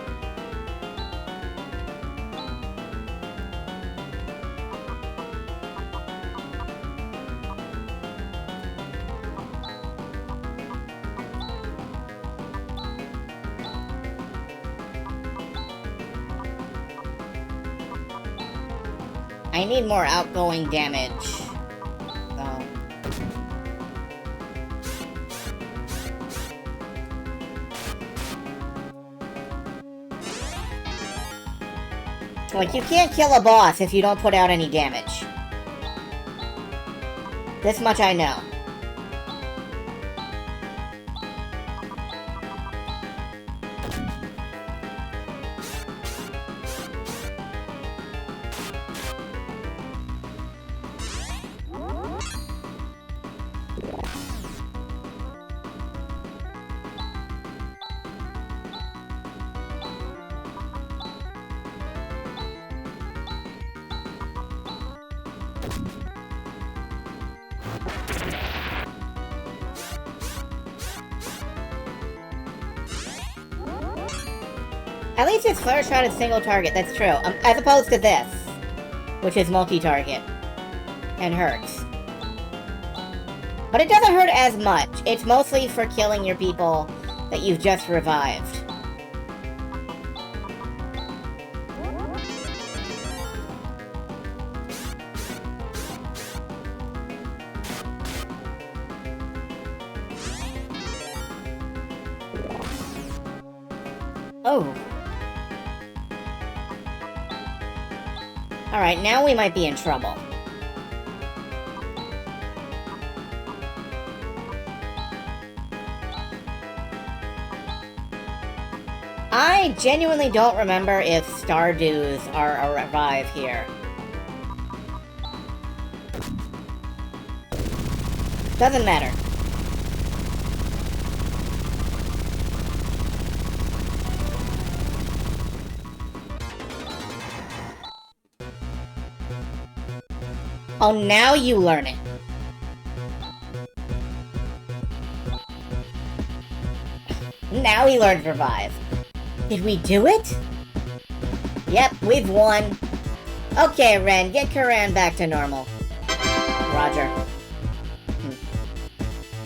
I need more outgoing damage. So. Like, you can't kill a boss if you don't put out any damage. This much I know. At least his flare shot is single target, that's true. As opposed to this, which is multi-target. And hurts. But it doesn't hurt as much. It's mostly for killing your people that you've just revived. Oh. Alright, now we might be in trouble. I genuinely don't remember if Stardews are a revive here. Doesn't matter. Oh, now you learn it. Now he learned Revive. Did we do it? Yep, we've won. Okay, Ren, get Karan back to normal. Roger.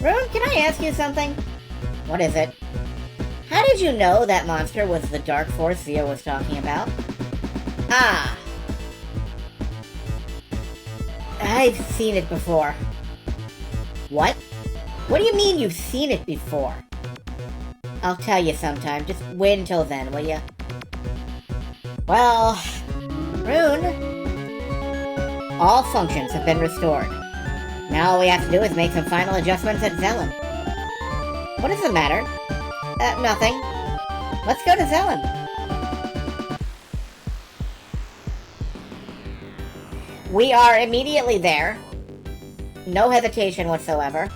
Rune, can I ask you something? What is it? How did you know that monster was the Dark Force Zio was talking about? Ah. I've seen it before. What? What do you mean you've seen it before? I'll tell you sometime. Just wait until then, will ya? Well, Rune, all functions have been restored. Now all we have to do is make some final adjustments at Zelen. What does it matter? Nothing. Let's go to Zelen. We are immediately there. No hesitation whatsoever.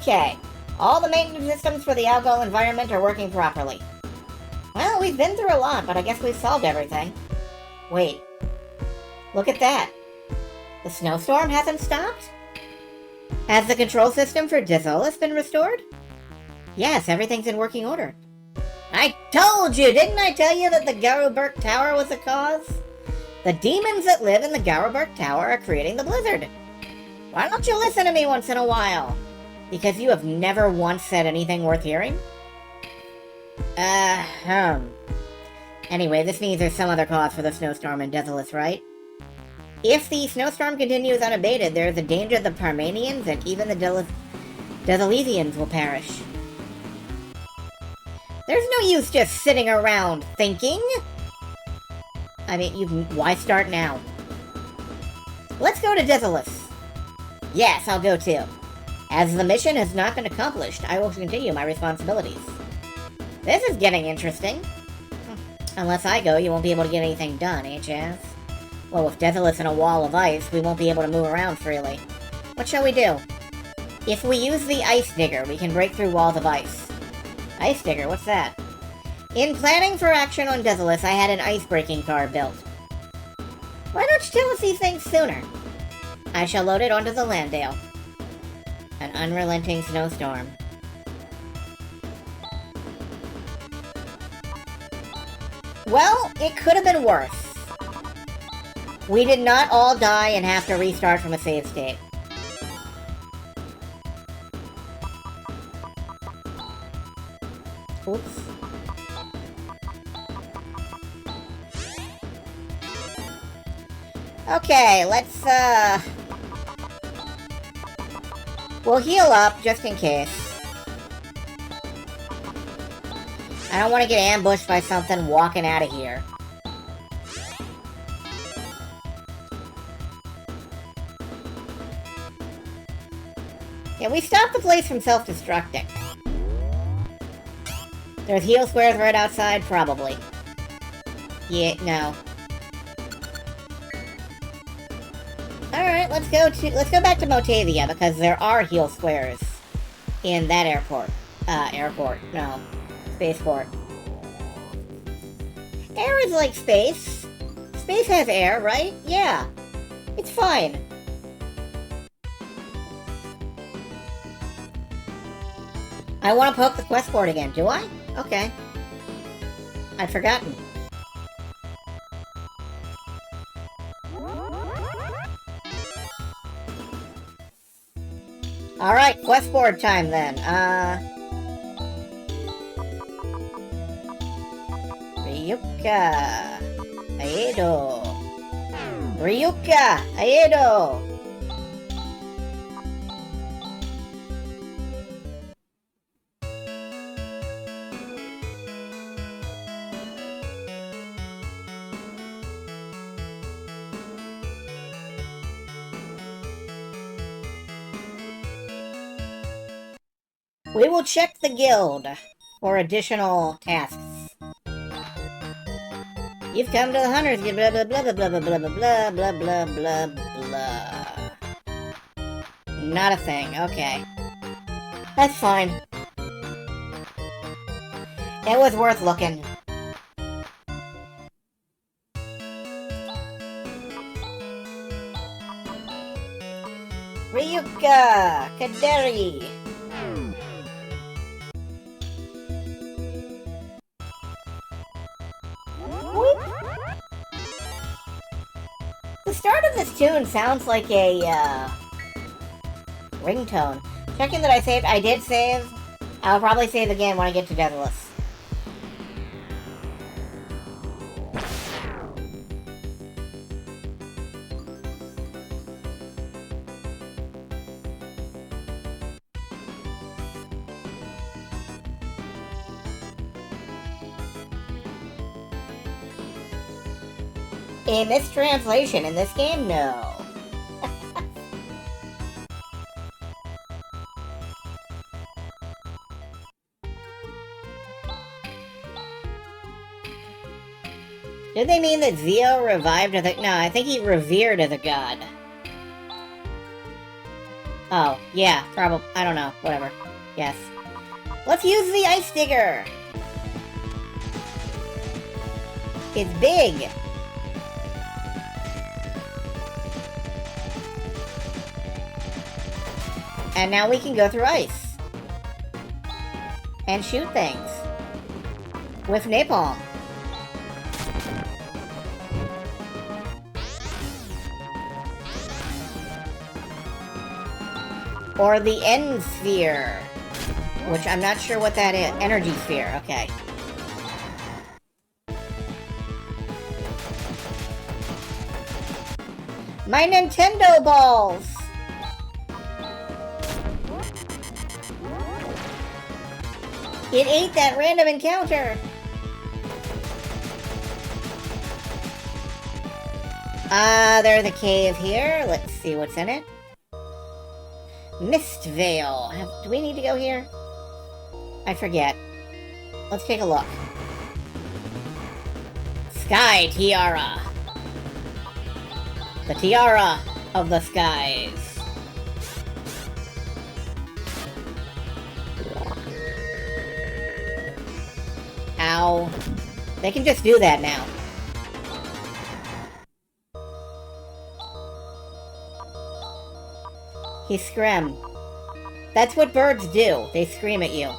Okay. All the maintenance systems for the algal environment are working properly. Well, we've been through a lot, but I guess we've solved everything. Wait. Look at that. The snowstorm hasn't stopped? Has the control system for Dezolis been restored? Yes, everything's in working order. I told you! Didn't I tell you that the Garuberk Tower was the cause? The demons that live in the Garuberk Tower are creating the blizzard. Why don't you listen to me once in a while? Because you have never once said anything worth hearing? Anyway, this means there's some other cause for the snowstorm in Dezolis, right? If the snowstorm continues unabated, there is a danger the Parmanians and even the Dezolesians will perish. There's no use just sitting around thinking. I mean, why start now? Let's go to Dezolis. Yes, I'll go too. As the mission has not been accomplished, I will continue my responsibilities. This is getting interesting. Unless I go, you won't be able to get anything done, eh, Chaz? Well, with Dezolis and a wall of ice, we won't be able to move around freely. What shall we do? If we use the Ice Digger, we can break through walls of ice. Ice Digger, what's that? In planning for action on Dezolis, I had an ice-breaking car built. Why don't you tell us these things sooner? I shall load it onto the Landale. An unrelenting snowstorm. Well, it could have been worse. We did not all die and have to restart from a save state. Oops. Okay, let's, we'll heal up, just in case. I don't want to get ambushed by something walking out of here. Yeah, we stopped the place from self-destructing. There's heal squares right outside? Probably. Yeah, no. Alright, let's go back to Motavia, because there are heal squares in that airport. No. Spaceport. Air is like space. Space has air, right? Yeah. It's fine. I want to poke the quest board again, do I? Okay. I'd forgotten. Alright, quest board time then. Ryuka Aedo. Ryuka Aedo. We will check the guild for additional tasks. You've come to the Hunters Guild, blah blah blah blah blah blah blah blah blah blah blah. Not a thing, okay. That's fine. It was worth looking. Ryuka Kaderi. The start of this tune sounds like a, ringtone. Checking that I saved. I did save. I'll probably save again when I get to Deathless. A mistranslation in this game? No. Did they mean that Zio revived as a... No, I think he revered as a god. Oh, yeah, probably. I don't know. Whatever. Yes. Let's use the ice digger! It's big! And now we can go through ice. And shoot things. With napalm. Or the end sphere. Which I'm not sure what that is. Energy sphere, okay. My Nintendo balls! It ate that random encounter! There's a cave here. Let's see what's in it. Mist Veil. Do we need to go here? I forget. Let's take a look. Sky Tiara. The tiara of the skies. Ow. They can just do that now. He scream. That's what birds do. They scream at you.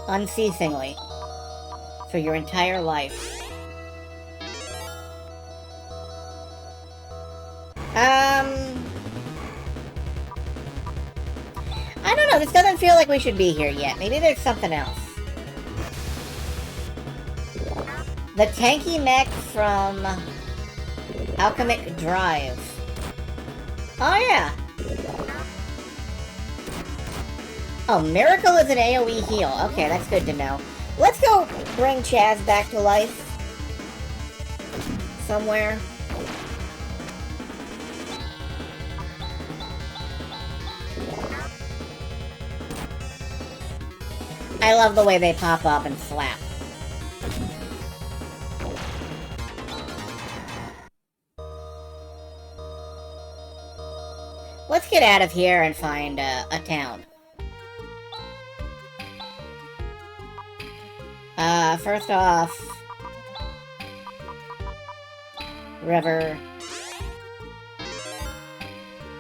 Unceasingly. For your entire life. I don't know, this doesn't feel like we should be here yet. Maybe there's something else. The tanky mech from Alchemic Drive. Oh yeah! Oh, Miracle is an AoE heal. Okay, that's good to know. Let's go bring Chaz back to life. Somewhere. I love the way they pop up and slap. Let's get out of here and find a town. First off... River.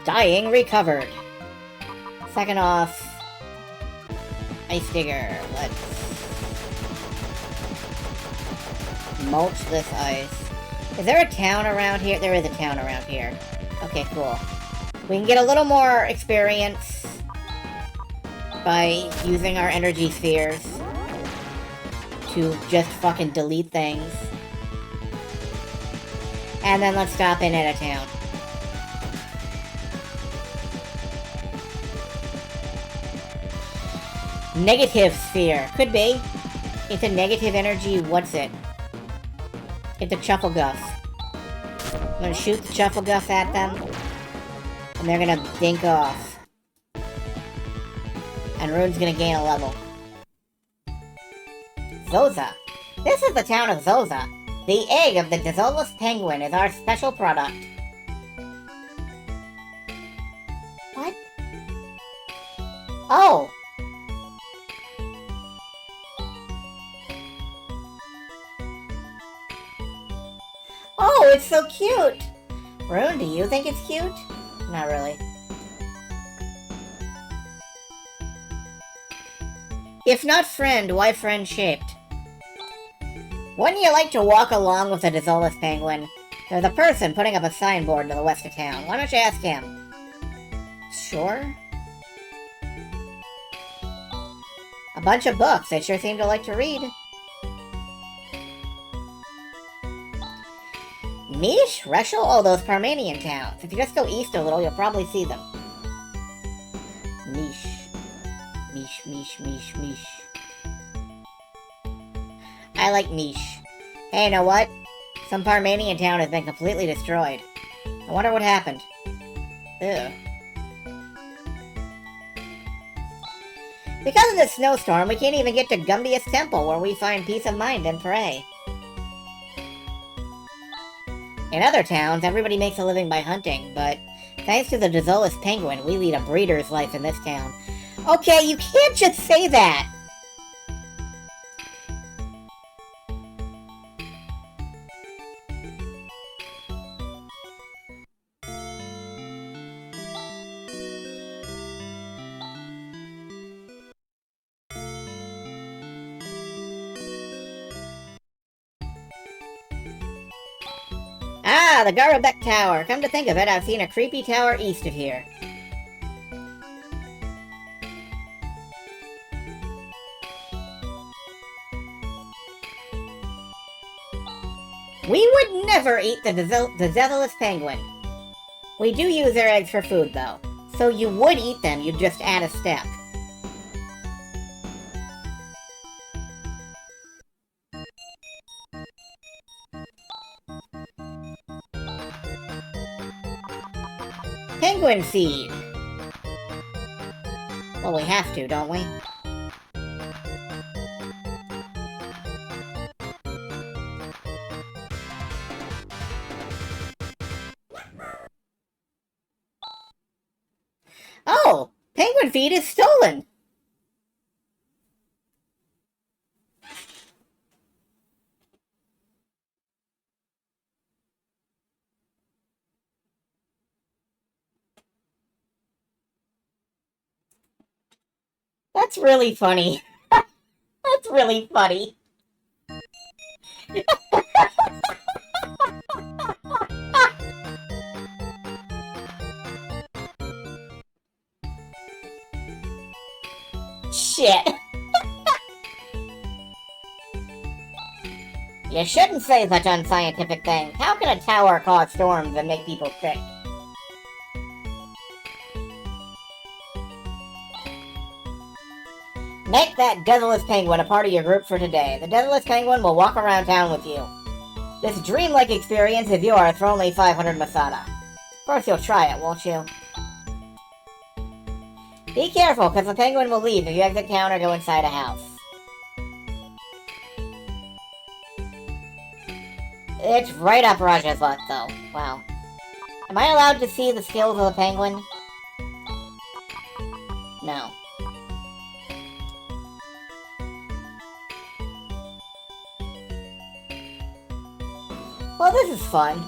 Dying recovered. Second off... Ice digger. Let's mulch this ice. Is there a town around here? There is a town around here. Okay, cool. We can get a little more experience by using our energy spheres to just fucking delete things. And then let's stop in at a town. Negative sphere. Could be. It's a negative energy, what's it? It's a Chuffleguff. I'm gonna shoot the Chuffleguff at them. And they're gonna dink off. And Rune's gonna gain a level. Zoza. This is the town of Zoza. The egg of the Dizolus penguin is our special product. What? Oh! Oh, it's so cute! Rune, do you think it's cute? Not really. If not friend, why friend-shaped? Wouldn't you like to walk along with the Dizolus penguin? There's a person putting up a signboard to the west of town. Why don't you ask him? Sure. A bunch of books. They sure seem to like to read. Mish? Reshel? Oh, those Parmanian towns. If you just go east a little, you'll probably see them. Mish. Mish, Mish, Mish, Mish. I like Mish. Hey, you know what? Some Parmanian town has been completely destroyed. I wonder what happened. Ugh. Because of this snowstorm, we can't even get to Gumbius Temple, where we find peace of mind and pray. In other towns, everybody makes a living by hunting, but Thanks to the Dezolis penguin, we lead a breeder's life in this town. Okay, you can't just say that! Ah, the Garabek Tower. Come to think of it, I've seen a creepy tower east of here. We would never eat the Dezolis penguin. We do use their eggs for food, though. So you would eat them, you'd just add a step. Penguin seed! Well, we have to, don't we? Oh! Penguin feed is stolen! That's really funny. That's really funny. Shit. You shouldn't say such unscientific things. How can a tower cause storms and make people sick? Make that Deathless Penguin a part of your group for today. The Deathless Penguin will walk around town with you. This dreamlike experience is yours for only 500 Masada. Of course you'll try it, won't you? Be careful, because the penguin will leave if you exit town or go inside a house. It's right up Raja's butt, though. Wow. Am I allowed to see the skills of the penguin? No. Well, this is fun.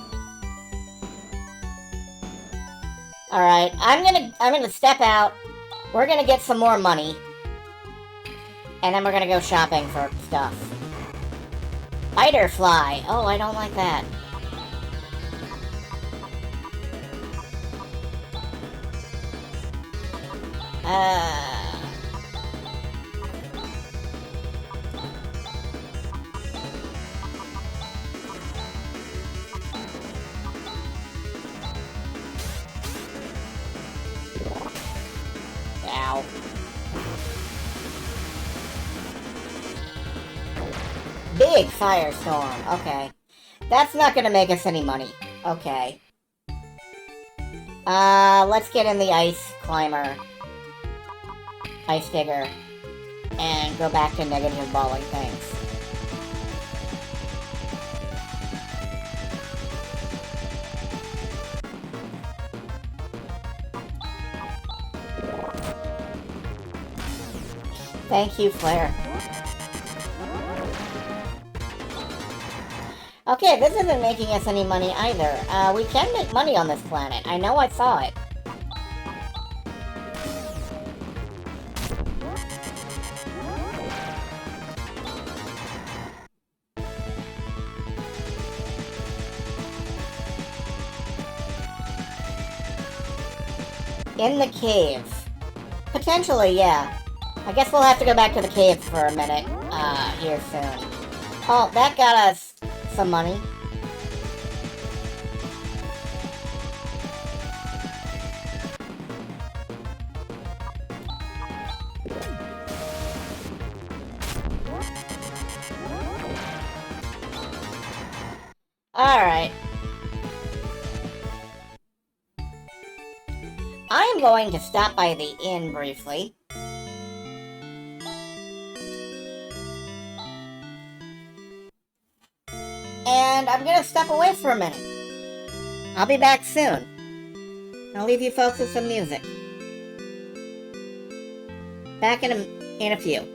Alright, I'm gonna step out. We're gonna get some more money. And then we're gonna go shopping for stuff. Spiderfly. Oh, I don't like that. Ow. Big firestorm. Okay. That's not gonna make us any money. Okay. Let's get in the ice climber. Ice digger. And go back to negative balling things. Thank you, Flare. Okay, this isn't making us any money either. We can make money on this planet. I know I saw it. In the cave. Potentially, yeah. I guess we'll have to go back to the cave for a minute, here soon. Oh, that got us some money. Alright. I am going to stop by the inn briefly. And I'm gonna step away for a minute. I'll be back soon. I'll leave you folks with some music. Back in a few.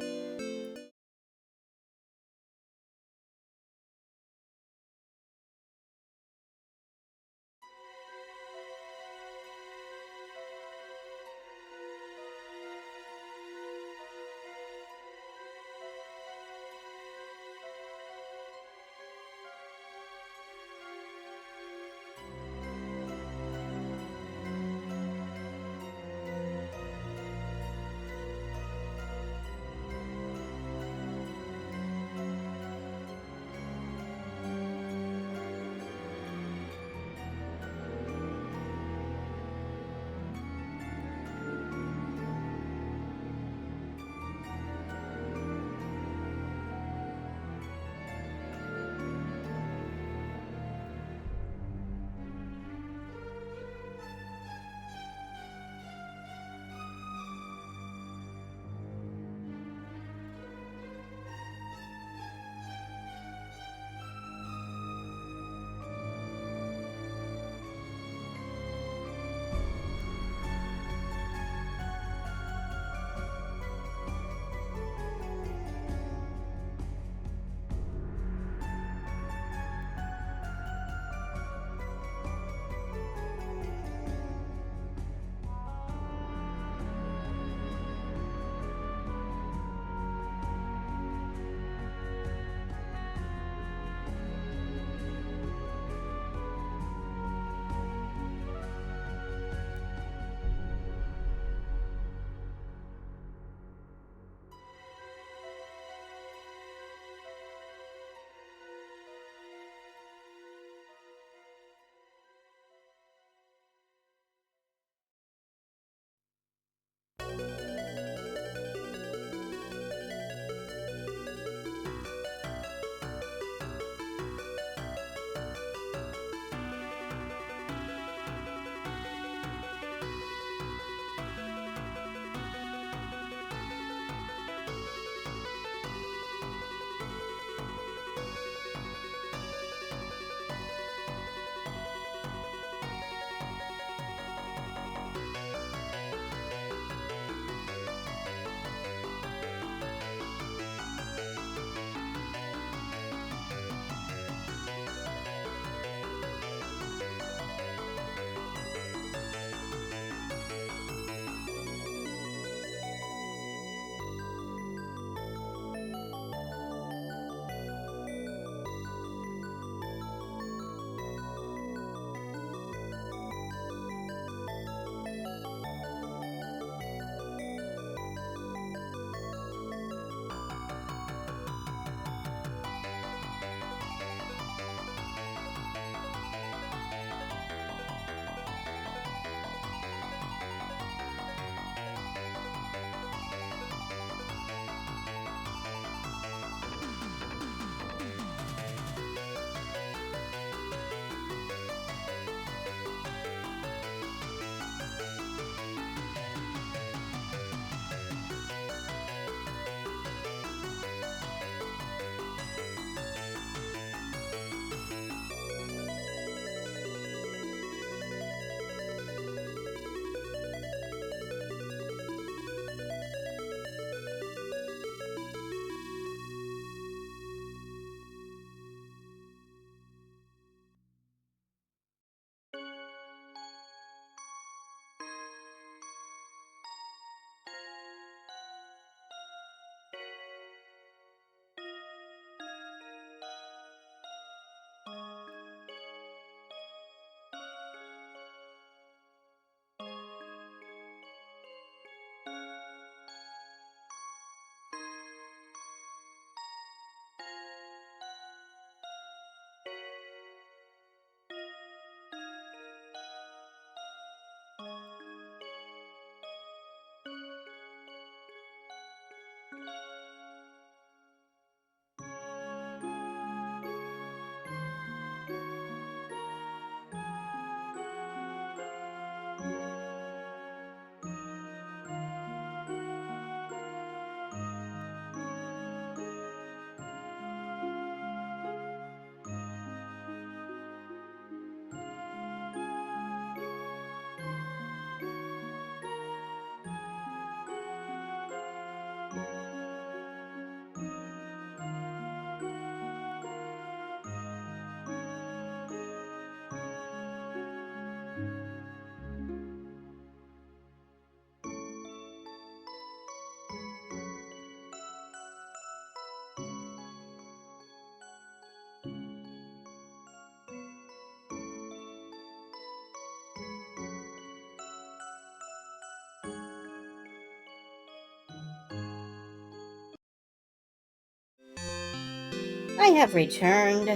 I have returned.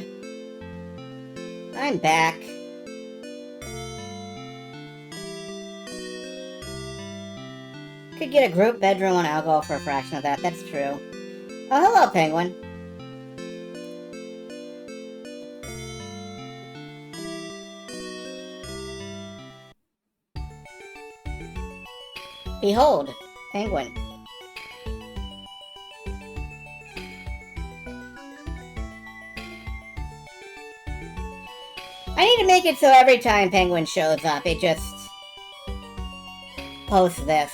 I'm back. Could get a group bedroom on Algo for a fraction of that, that's true. Oh, hello, Penguin. Behold, Penguin. I need to make it so every time Penguin shows up, it just posts this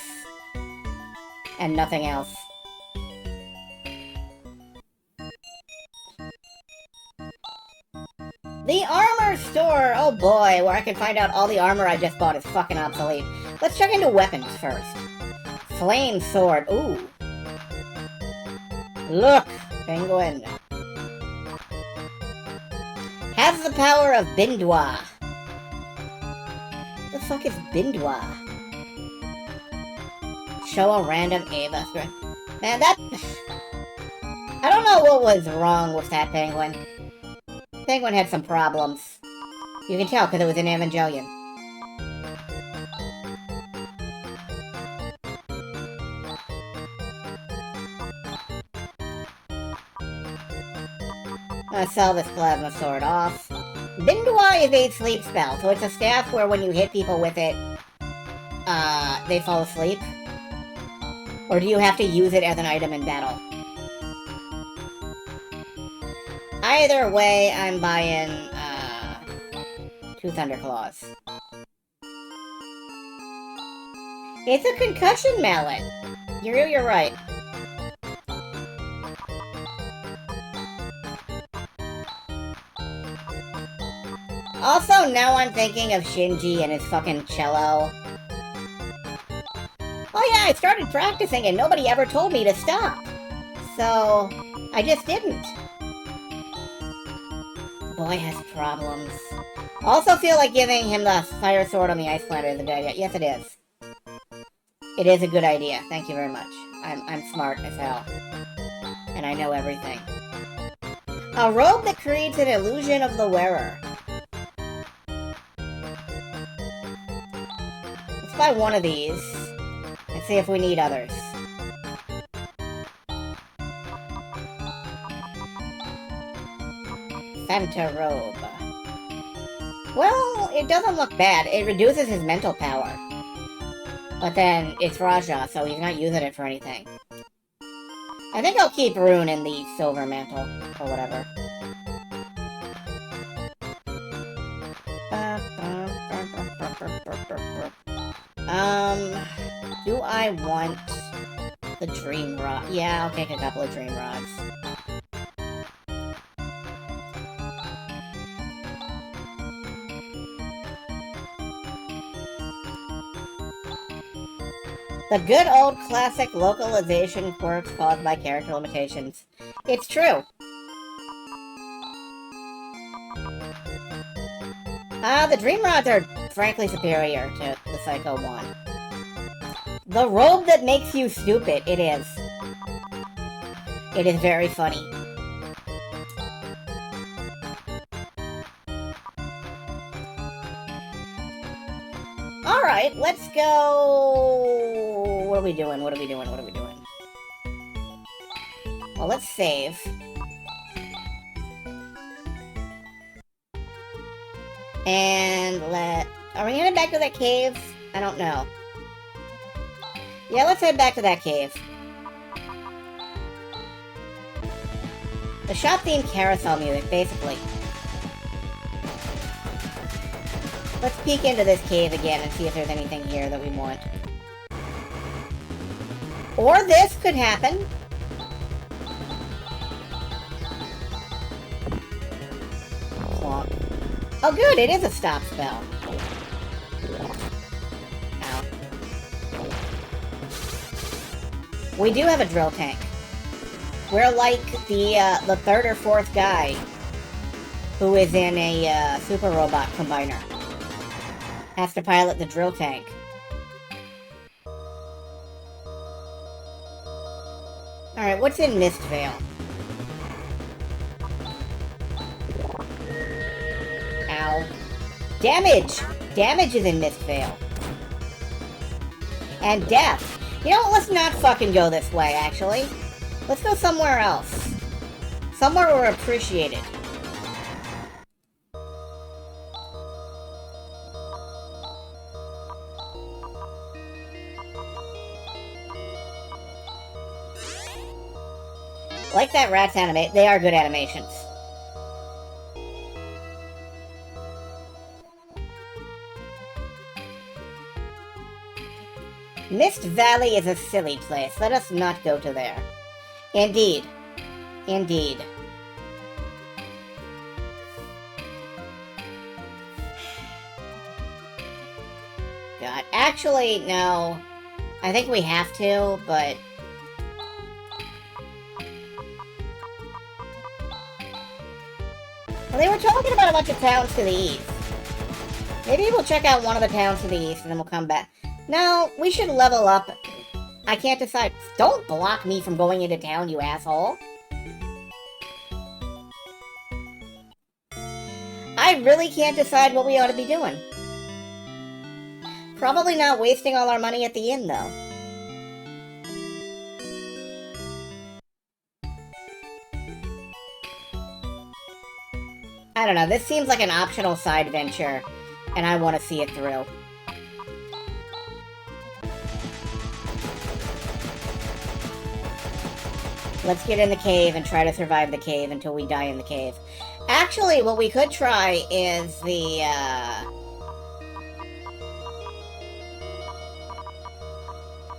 and nothing else. The armor store! Oh boy, where I can find out all the armor I just bought is fucking obsolete. Let's check into weapons first. Flame sword, ooh. Look, Penguin. Has the power of Bindwa. The fuck is Bindwa? Show a random Ava. Man, that... I don't know what was wrong with that Penguin. Penguin had some problems. You can tell because it was an Evangelion. I'm gonna sell this plasma sword off. Bindwa is a sleep spell, so it's a staff where when you hit people with it, they fall asleep. Or do you have to use it as an item in battle? Either way, I'm buying, 2 Thunderclaws. It's a concussion mallet! You're right. Also, now I'm thinking of Shinji and his fucking cello. Oh yeah, I started practicing and nobody ever told me to stop. So, I just didn't. The boy has problems. Also feel like giving him the fire sword on the ice planet is a good idea. Yes, it is. It is a good idea. Thank you very much. I'm smart as hell. And I know everything. A robe that creates an illusion of the wearer. Let's buy one of these. And see if we need others. Fanta robe. Well, it doesn't look bad. It reduces his mental power. But then, it's Raja, so he's not using it for anything. I think I'll keep Rune in the silver mantle, or whatever. Do I want the dream rod? Yeah, I'll take a couple of dream rods. The good old classic localization quirks caused by character limitations. It's true. The dream rods are frankly superior to the Psycho 1. The robe that makes you stupid, it is. It is very funny. Alright, let's go... What are we doing? What are we doing? What are we doing? Well, let's save. And Are we headed back to that cave? I don't know. Yeah, let's head back to that cave. The shop-themed carousel music, basically. Let's peek into this cave again and see if there's anything here that we want. Or this could happen. Clonk. Oh good, it is a stop spell. Ow. We do have a drill tank. We're like the third or fourth guy who is in a super robot combiner. Has to pilot the drill tank. Alright, what's in Mistvale? Ow. Damage! Damage is in Mist Veil. And death. You know what? Let's not fucking go this way, actually. Let's go somewhere else. Somewhere we're appreciated. Like that rat's animate. They are good animations. Mist Valley is a silly place. Let us not go to there. Indeed. Indeed. God. Actually, no. I think we have to, but... Well, they were talking about a bunch of towns to the east. Maybe we'll check out one of the towns to the east, and then we'll come back. No, we should level up. I can't decide. Don't block me from going into town, you asshole. I really can't decide what we ought to be doing. Probably not wasting all our money at the inn, though. I don't know, this seems like an optional side venture, and I want to see it through. Let's get in the cave and try to survive the cave until we die in the cave. Actually, what we could try is the,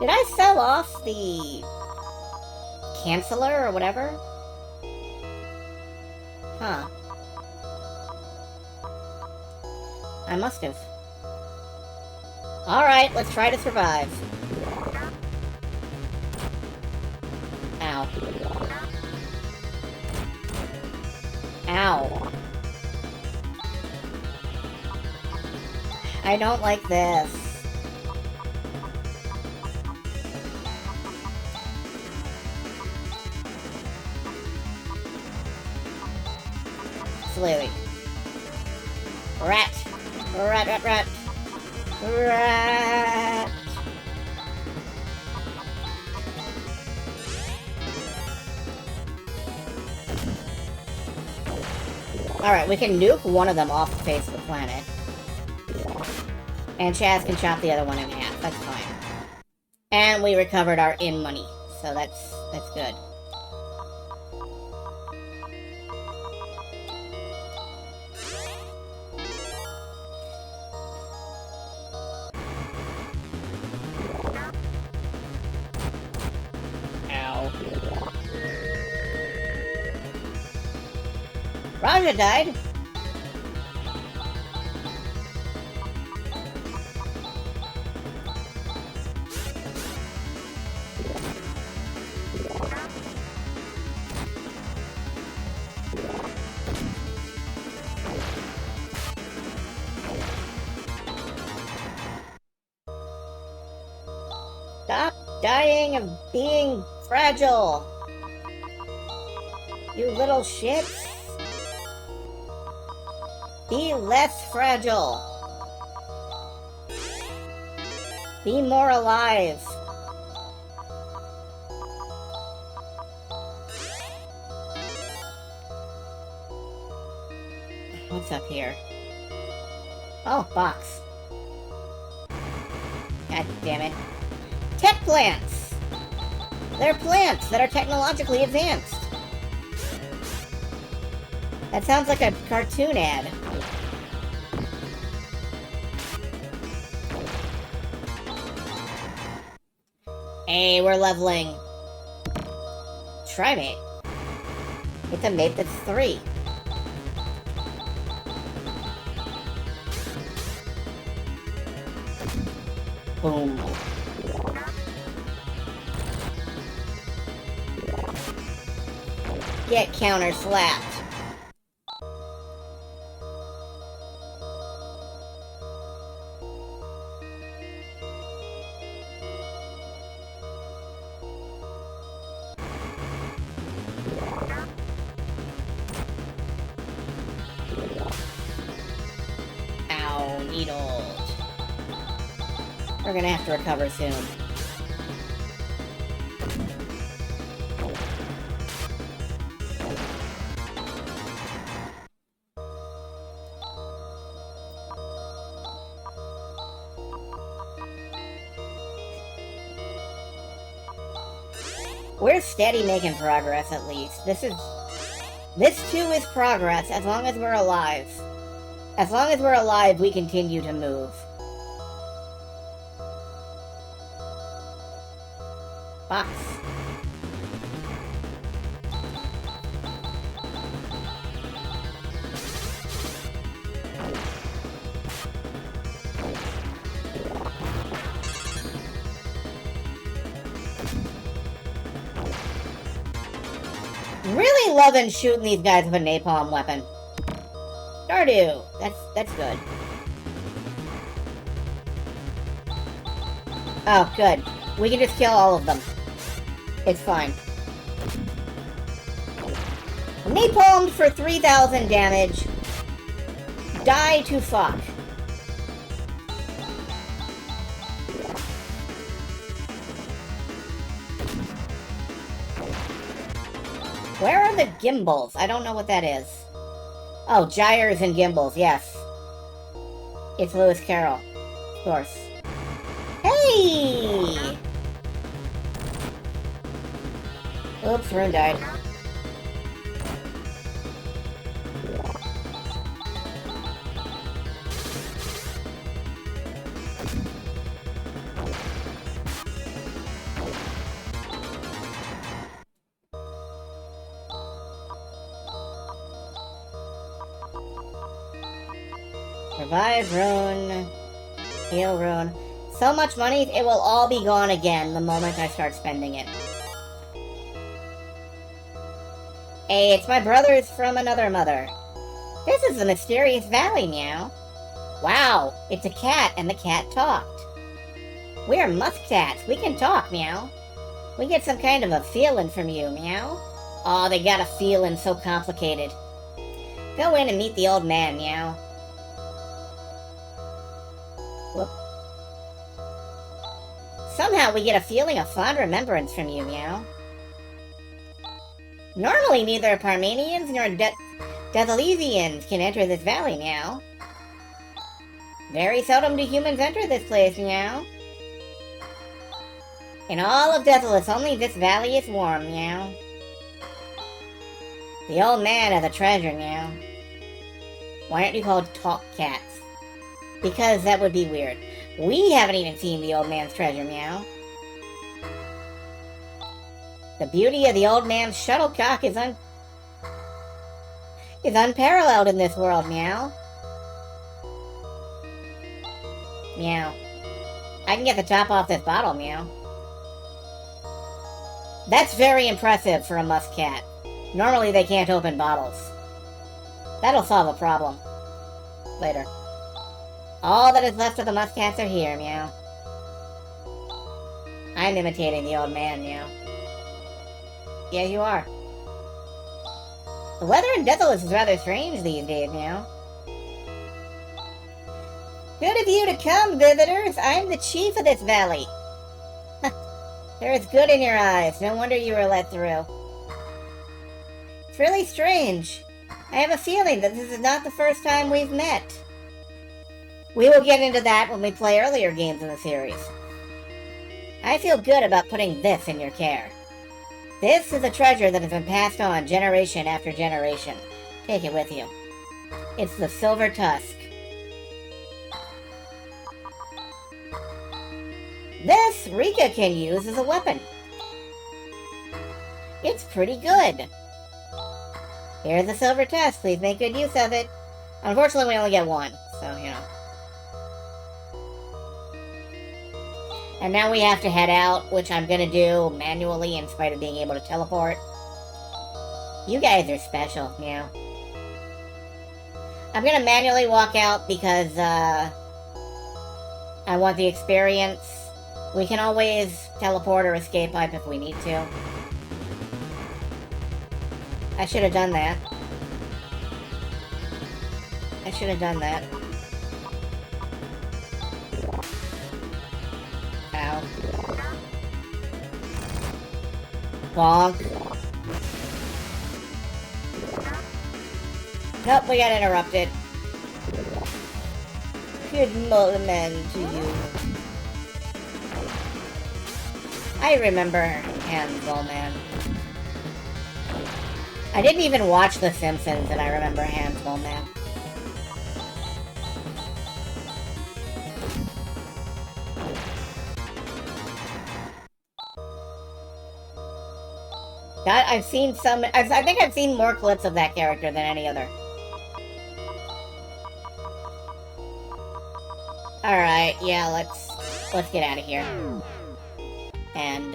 Did I sell off the... Canceller or whatever? Huh. I must have. Alright, let's try to survive. Ow. Ow. I don't like this. Slowly. Rat. Rat, rat, rat. Rat. Alright, we can nuke one of them off the face of the planet. And Chaz can chop the other one in half. That's fine. And we recovered our inn money. So that's good. Ow. Raja died. Stop dying of being fragile. You little shit. Be less fragile. Be more alive. What's up here? Oh, box. God damn it. Tech plants! They're plants that are technologically advanced. That sounds like a cartoon ad. Hey, we're leveling. Trimate. It's a mate that's 3. Boom. Get counter slapped. We're gonna have to recover soon. We're steady making progress, at least. This too is progress, as long as we're alive. As long as we're alive, we continue to move. Box. Really loving shooting these guys with a napalm weapon. Stardew. That's good. Oh, good. We can just kill all of them. It's fine. Napalmed for 3,000 damage. Die to fuck. Where are the gimbals? I don't know what that is. Oh, gyres and gimbals, yes. It's Lewis Carroll. Of course. Hey! Oops, Rune died. Revive Rune. Heal Rune. So much money, it will all be gone again the moment I start spending it. Hey, it's my brothers from another mother. This is the mysterious valley, meow. Wow, it's a cat, and the cat talked. We're muskcats. We can talk, meow. We get some kind of a feeling from you, meow. Oh, they got a feeling so complicated. Go in and meet the old man, meow. Whoop. Somehow we get a feeling of fond remembrance from you, meow. Normally neither Parmenians nor Dethalesians can enter this valley, meow. Very seldom do humans enter this place, meow. In all of Deathless, only this valley is warm, meow. The old man has a treasure, meow. Why aren't you called talk cats? Because that would be weird. We haven't even seen the old man's treasure, meow. The beauty of the old man's shuttlecock is unparalleled in this world, meow. Meow. I can get the top off this bottle, meow. That's very impressive for a muskcat. Normally they can't open bottles. That'll solve a problem. Later. All that is left of the muskcats are here, meow. I'm imitating the old man, meow. Yeah, you are. The weather in Deathless is rather strange these days, meow. Good of you to come, visitors. I'm the chief of this valley. There is good in your eyes. No wonder you were let through. It's really strange. I have a feeling that this is not the first time we've met. We will get into that when we play earlier games in the series. I feel good about putting this in your care. This is a treasure that has been passed on generation after generation. Take it with you. It's the Silver Tusk. This Rika can use as a weapon. It's pretty good. Here's the Silver Tusk. Please make good use of it. Unfortunately, we only get one, so, you know. And now we have to head out, which I'm gonna do manually in spite of being able to teleport. You guys are special, meow. I'm gonna manually walk out because, I want the experience. We can always teleport or escape pipe if we need to. I should have done that. Bonk. Nope, we got interrupted. Good morning to you. I remember Hansel, man. I didn't even watch The Simpsons, and I remember Hansel, man. That I've seen some. I think I've seen more clips of that character than any other. All right, yeah, let's get out of here. And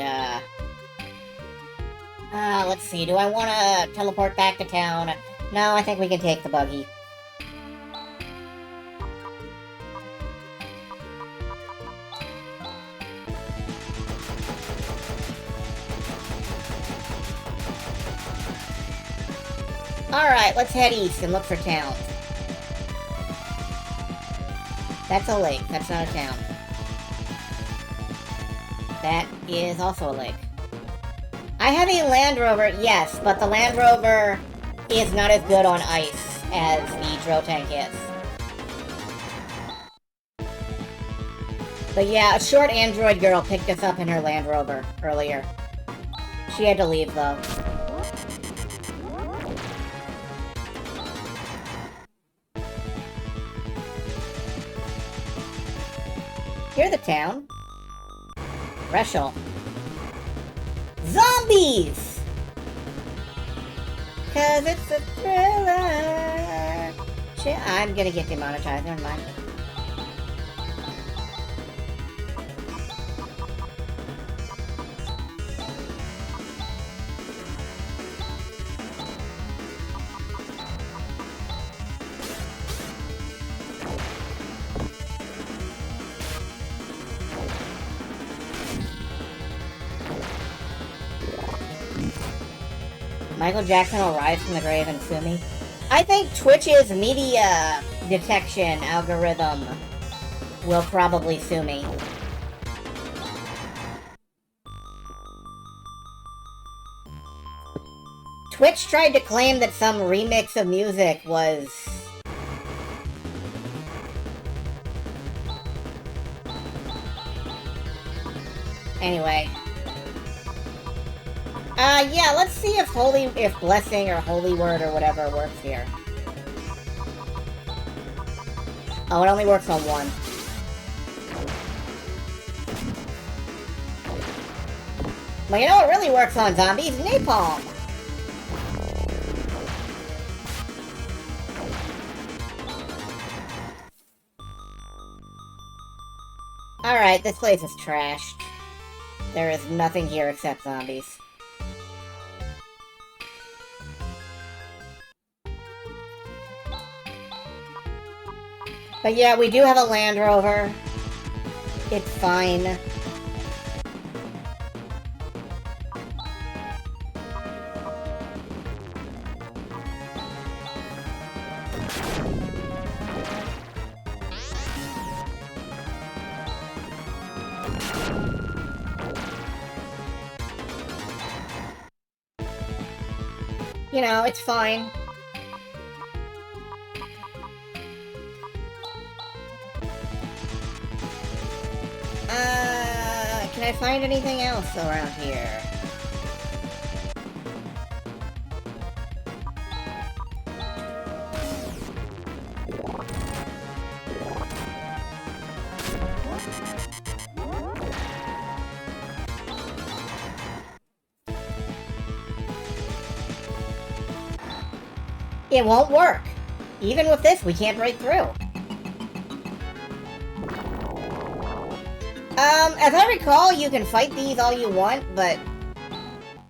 let's see. Do I want to teleport back to town? No, I think we can take the buggy. Alright, let's head east and look for town. That's a lake. That's not a town. That is also a lake. I have a Land Rover, yes, but the Land Rover is not as good on ice as the Drill Tank is. But yeah, a short android girl picked us up in her Land Rover earlier. She had to leave, though. Here's the town. Reschel. Zombies! 'Cause it's a thriller. Shit, I'm gonna get demonetized, never mind. Michael Jackson will rise from the grave and sue me. I think Twitch's media detection algorithm will probably sue me. Twitch tried to claim that some remix of music was... Anyway. Yeah, let's see if Blessing or Holy Word or whatever works here. Oh, it only works on one. Well, you know what really works on zombies? Napalm! Alright, this place is trashed. There is nothing here except zombies. But yeah, we do have a Land Rover. It's fine. You know, it's fine. Can I find anything else around here? It won't work. Even with this, we can't break through. As I recall, you can fight these all you want, but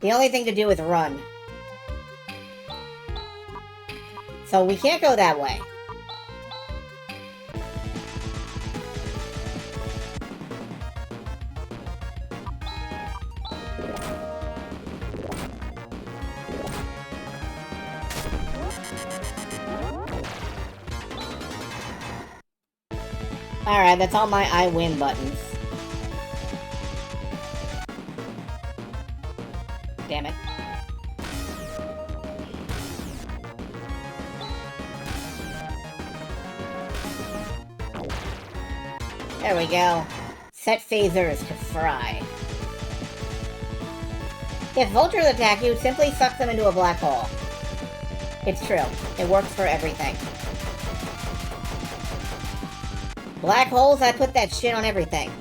the only thing to do is run. So we can't go that way. Alright, that's all my I win buttons. damn it. There we go. Set phasers to fry. If vultures attack you, simply suck them into a black hole. It's true. It works for everything. Black holes, I put that shit on everything.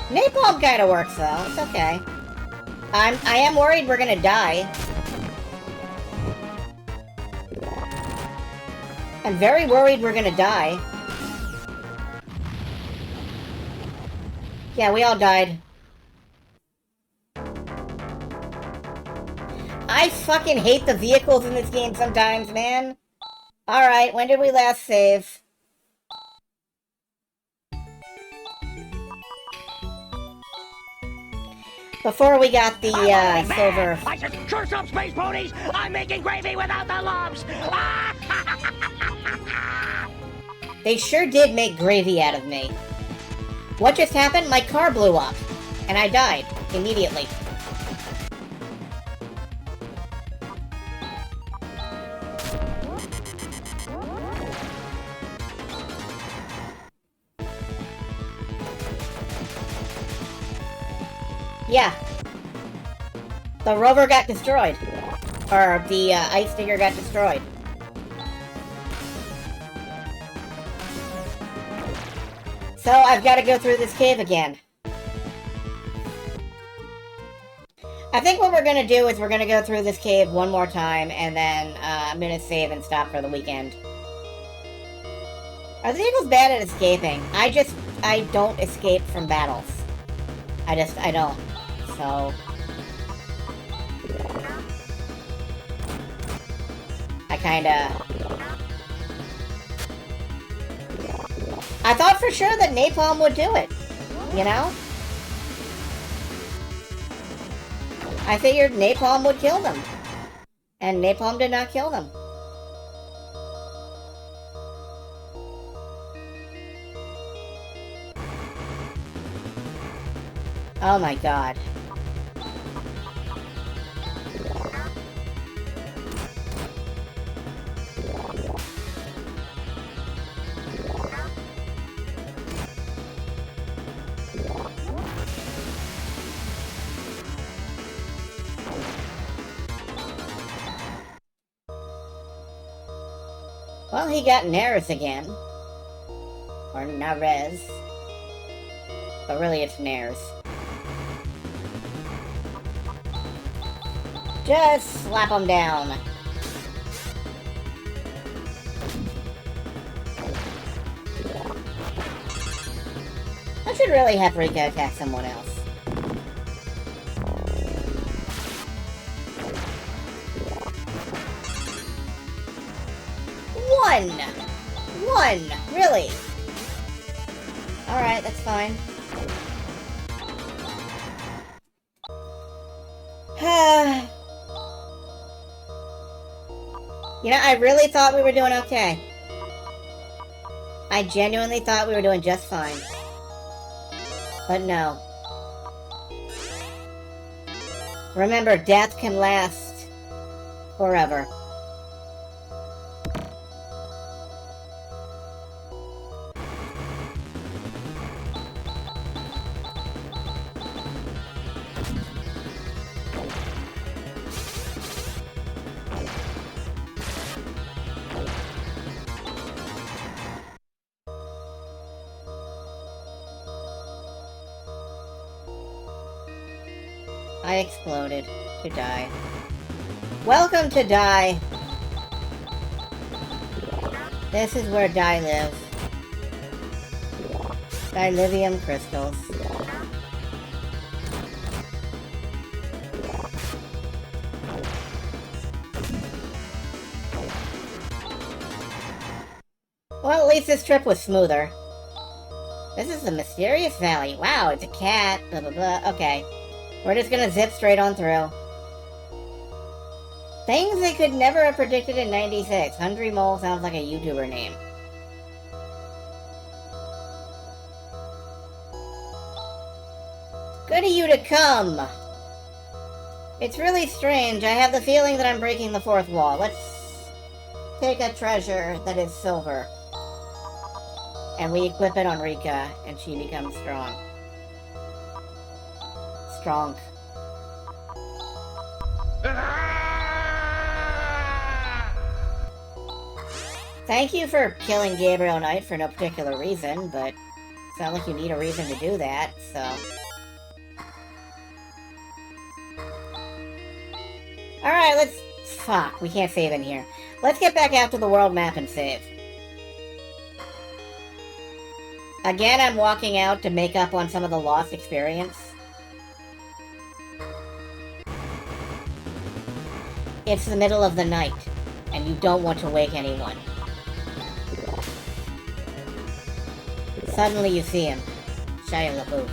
Napalm kinda works though, it's okay. I am worried we're gonna die. I'm very worried we're gonna die. Yeah, we all died. I fucking hate the vehicles in this game sometimes, man. Alright, when did we last save? Before we got the, silver... I said, curse up space ponies! I'm making gravy without the lumps! They sure did make gravy out of me. What just happened? My car blew up. And I died. Immediately. Yeah. The rover got destroyed. Or the ice digger got destroyed. So I've got to go through this cave again. I think what we're going to do is we're going to go through this cave one more time, and then I'm going to save and stop for the weekend. Are the vehicles bad at escaping? I don't escape from battles. I don't. So... I kinda... I thought for sure that napalm would do it, you know? I figured napalm would kill them. And napalm did not kill them. Oh my god. Well, he got Nares again. Or Nares. But really it's Nares. Just slap him down. I should really have Rika attack someone else. One! Really? Alright, that's fine. You know, I really thought we were doing okay. I genuinely thought we were doing just fine. But no. Remember, death can last forever. I exploded to die. Welcome to Die. This is where Die lives. Dilithium crystals. Well, at least this trip was smoother. This is the Mysterious Valley. Wow, it's a cat. Blah, blah, blah. Okay. We're just gonna zip straight on through. Things they could never have predicted in 96. Hungry Mole sounds like a YouTuber name. Good of you to come! It's really strange. I have the feeling that I'm breaking the fourth wall. Let's take a treasure that is silver. And we equip it on Rika, and she becomes strong. Strong. Thank you for killing Gabriel Knight for no particular reason, but it's not like you need a reason to do that, so... Alright, let's... Fuck, we can't save in here. Let's get back out to the world map and save. Again, I'm walking out to make up on some of the lost experience. It's the middle of the night, and you don't want to wake anyone. Suddenly you see him. Shia LaBeouf.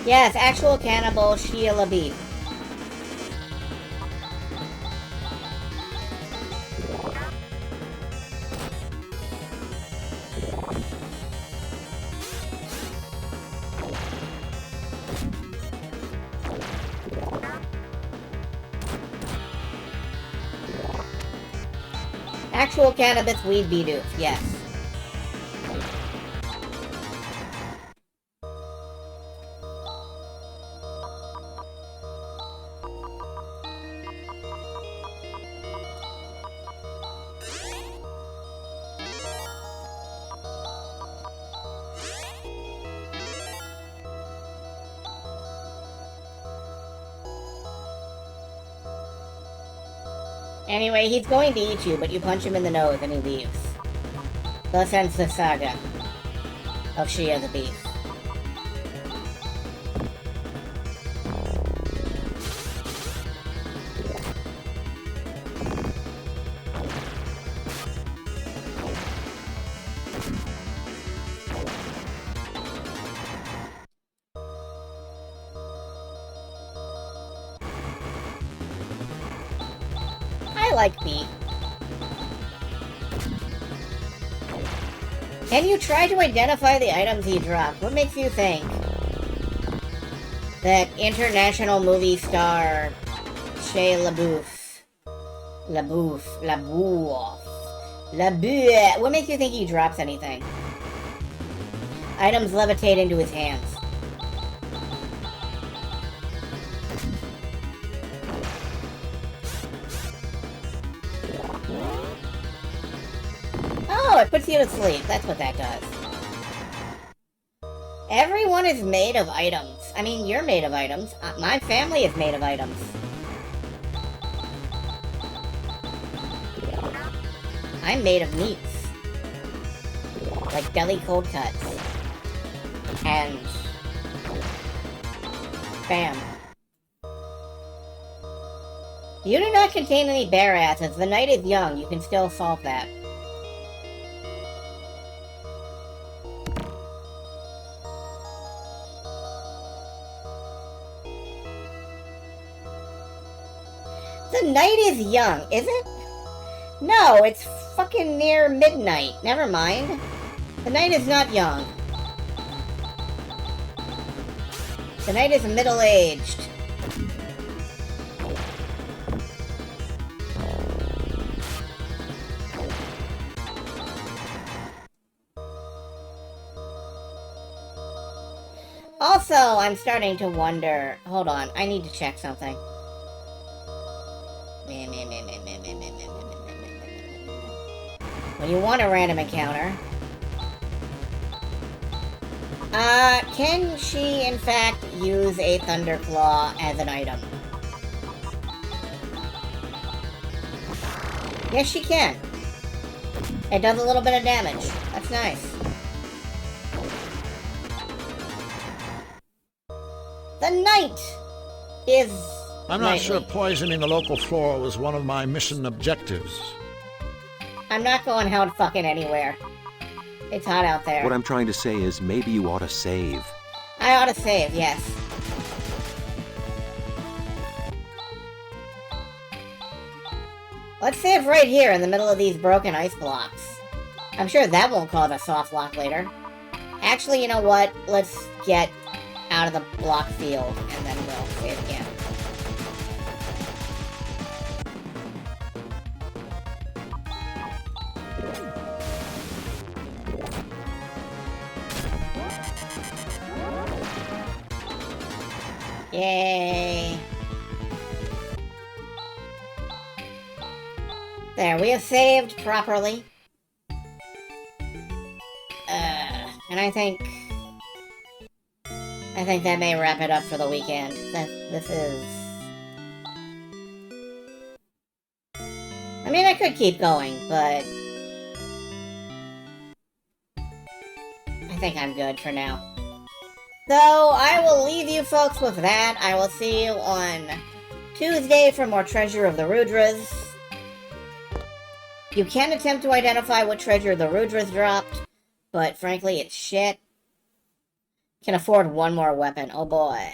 Yes, actual cannibal Shia LaBeouf. Actual cannabis weed bidoof, yes. Anyway, he's going to eat you, but you punch him in the nose and he leaves. Thus ends the saga of Shia the Beef. I like beef. Can you try to identify the items he dropped? What makes you think that international movie star Shia LaBeouf, what makes you think he drops anything? Items levitate into his hands. Oh, it puts you to sleep. That's what that does. Everyone is made of items. I mean, you're made of items. My family is made of items. I'm made of meats. Like deli cold cuts. And... Bam. You do not contain any bear asses. The night is young. You can still solve that. The night is young, is it? No, it's fucking near midnight. Never mind. The night is not young. The night is middle-aged. Also, I'm starting to wonder... Hold on, I need to check something. When you want a random encounter... can she, in fact, use a Thunderclaw as an item? Yes, she can. It does a little bit of damage. That's nice. The knight is I'm not sure knightly. poisoning the local flora was one of my mission objectives. I'm not going out fucking anywhere. It's hot out there. What I'm trying to say is maybe you ought to save. I ought to save, yes. Let's save right here in the middle of these broken ice blocks. I'm sure that won't cause a soft lock later. Actually, you know what? Let's get out of the block field, and then we'll save again. Yay! There, we have saved properly. And I think that may wrap it up for the weekend. This is... I mean, I could keep going, but... I think I'm good for now. So, I will leave you folks with that. I will see you on Tuesday for more Treasure of the Rudras. You can attempt to identify what treasure the Rudras dropped, but frankly, it's shit. Can afford one more weapon. Oh boy.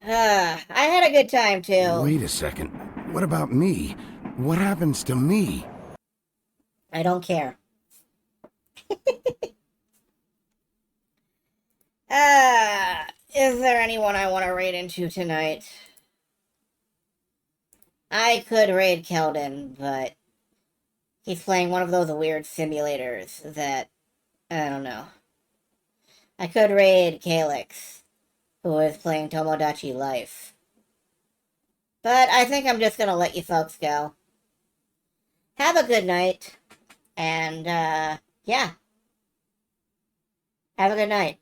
I had a good time too. Wait a second. What about me? What happens to me? I don't care. Is there anyone I want to raid into tonight? I could raid Keldon, but he's playing one of those weird simulators that, I don't know. I could raid Calyx, who is playing Tomodachi Life. But I think I'm just gonna let you folks go. Have a good night, and, yeah. Have a good night.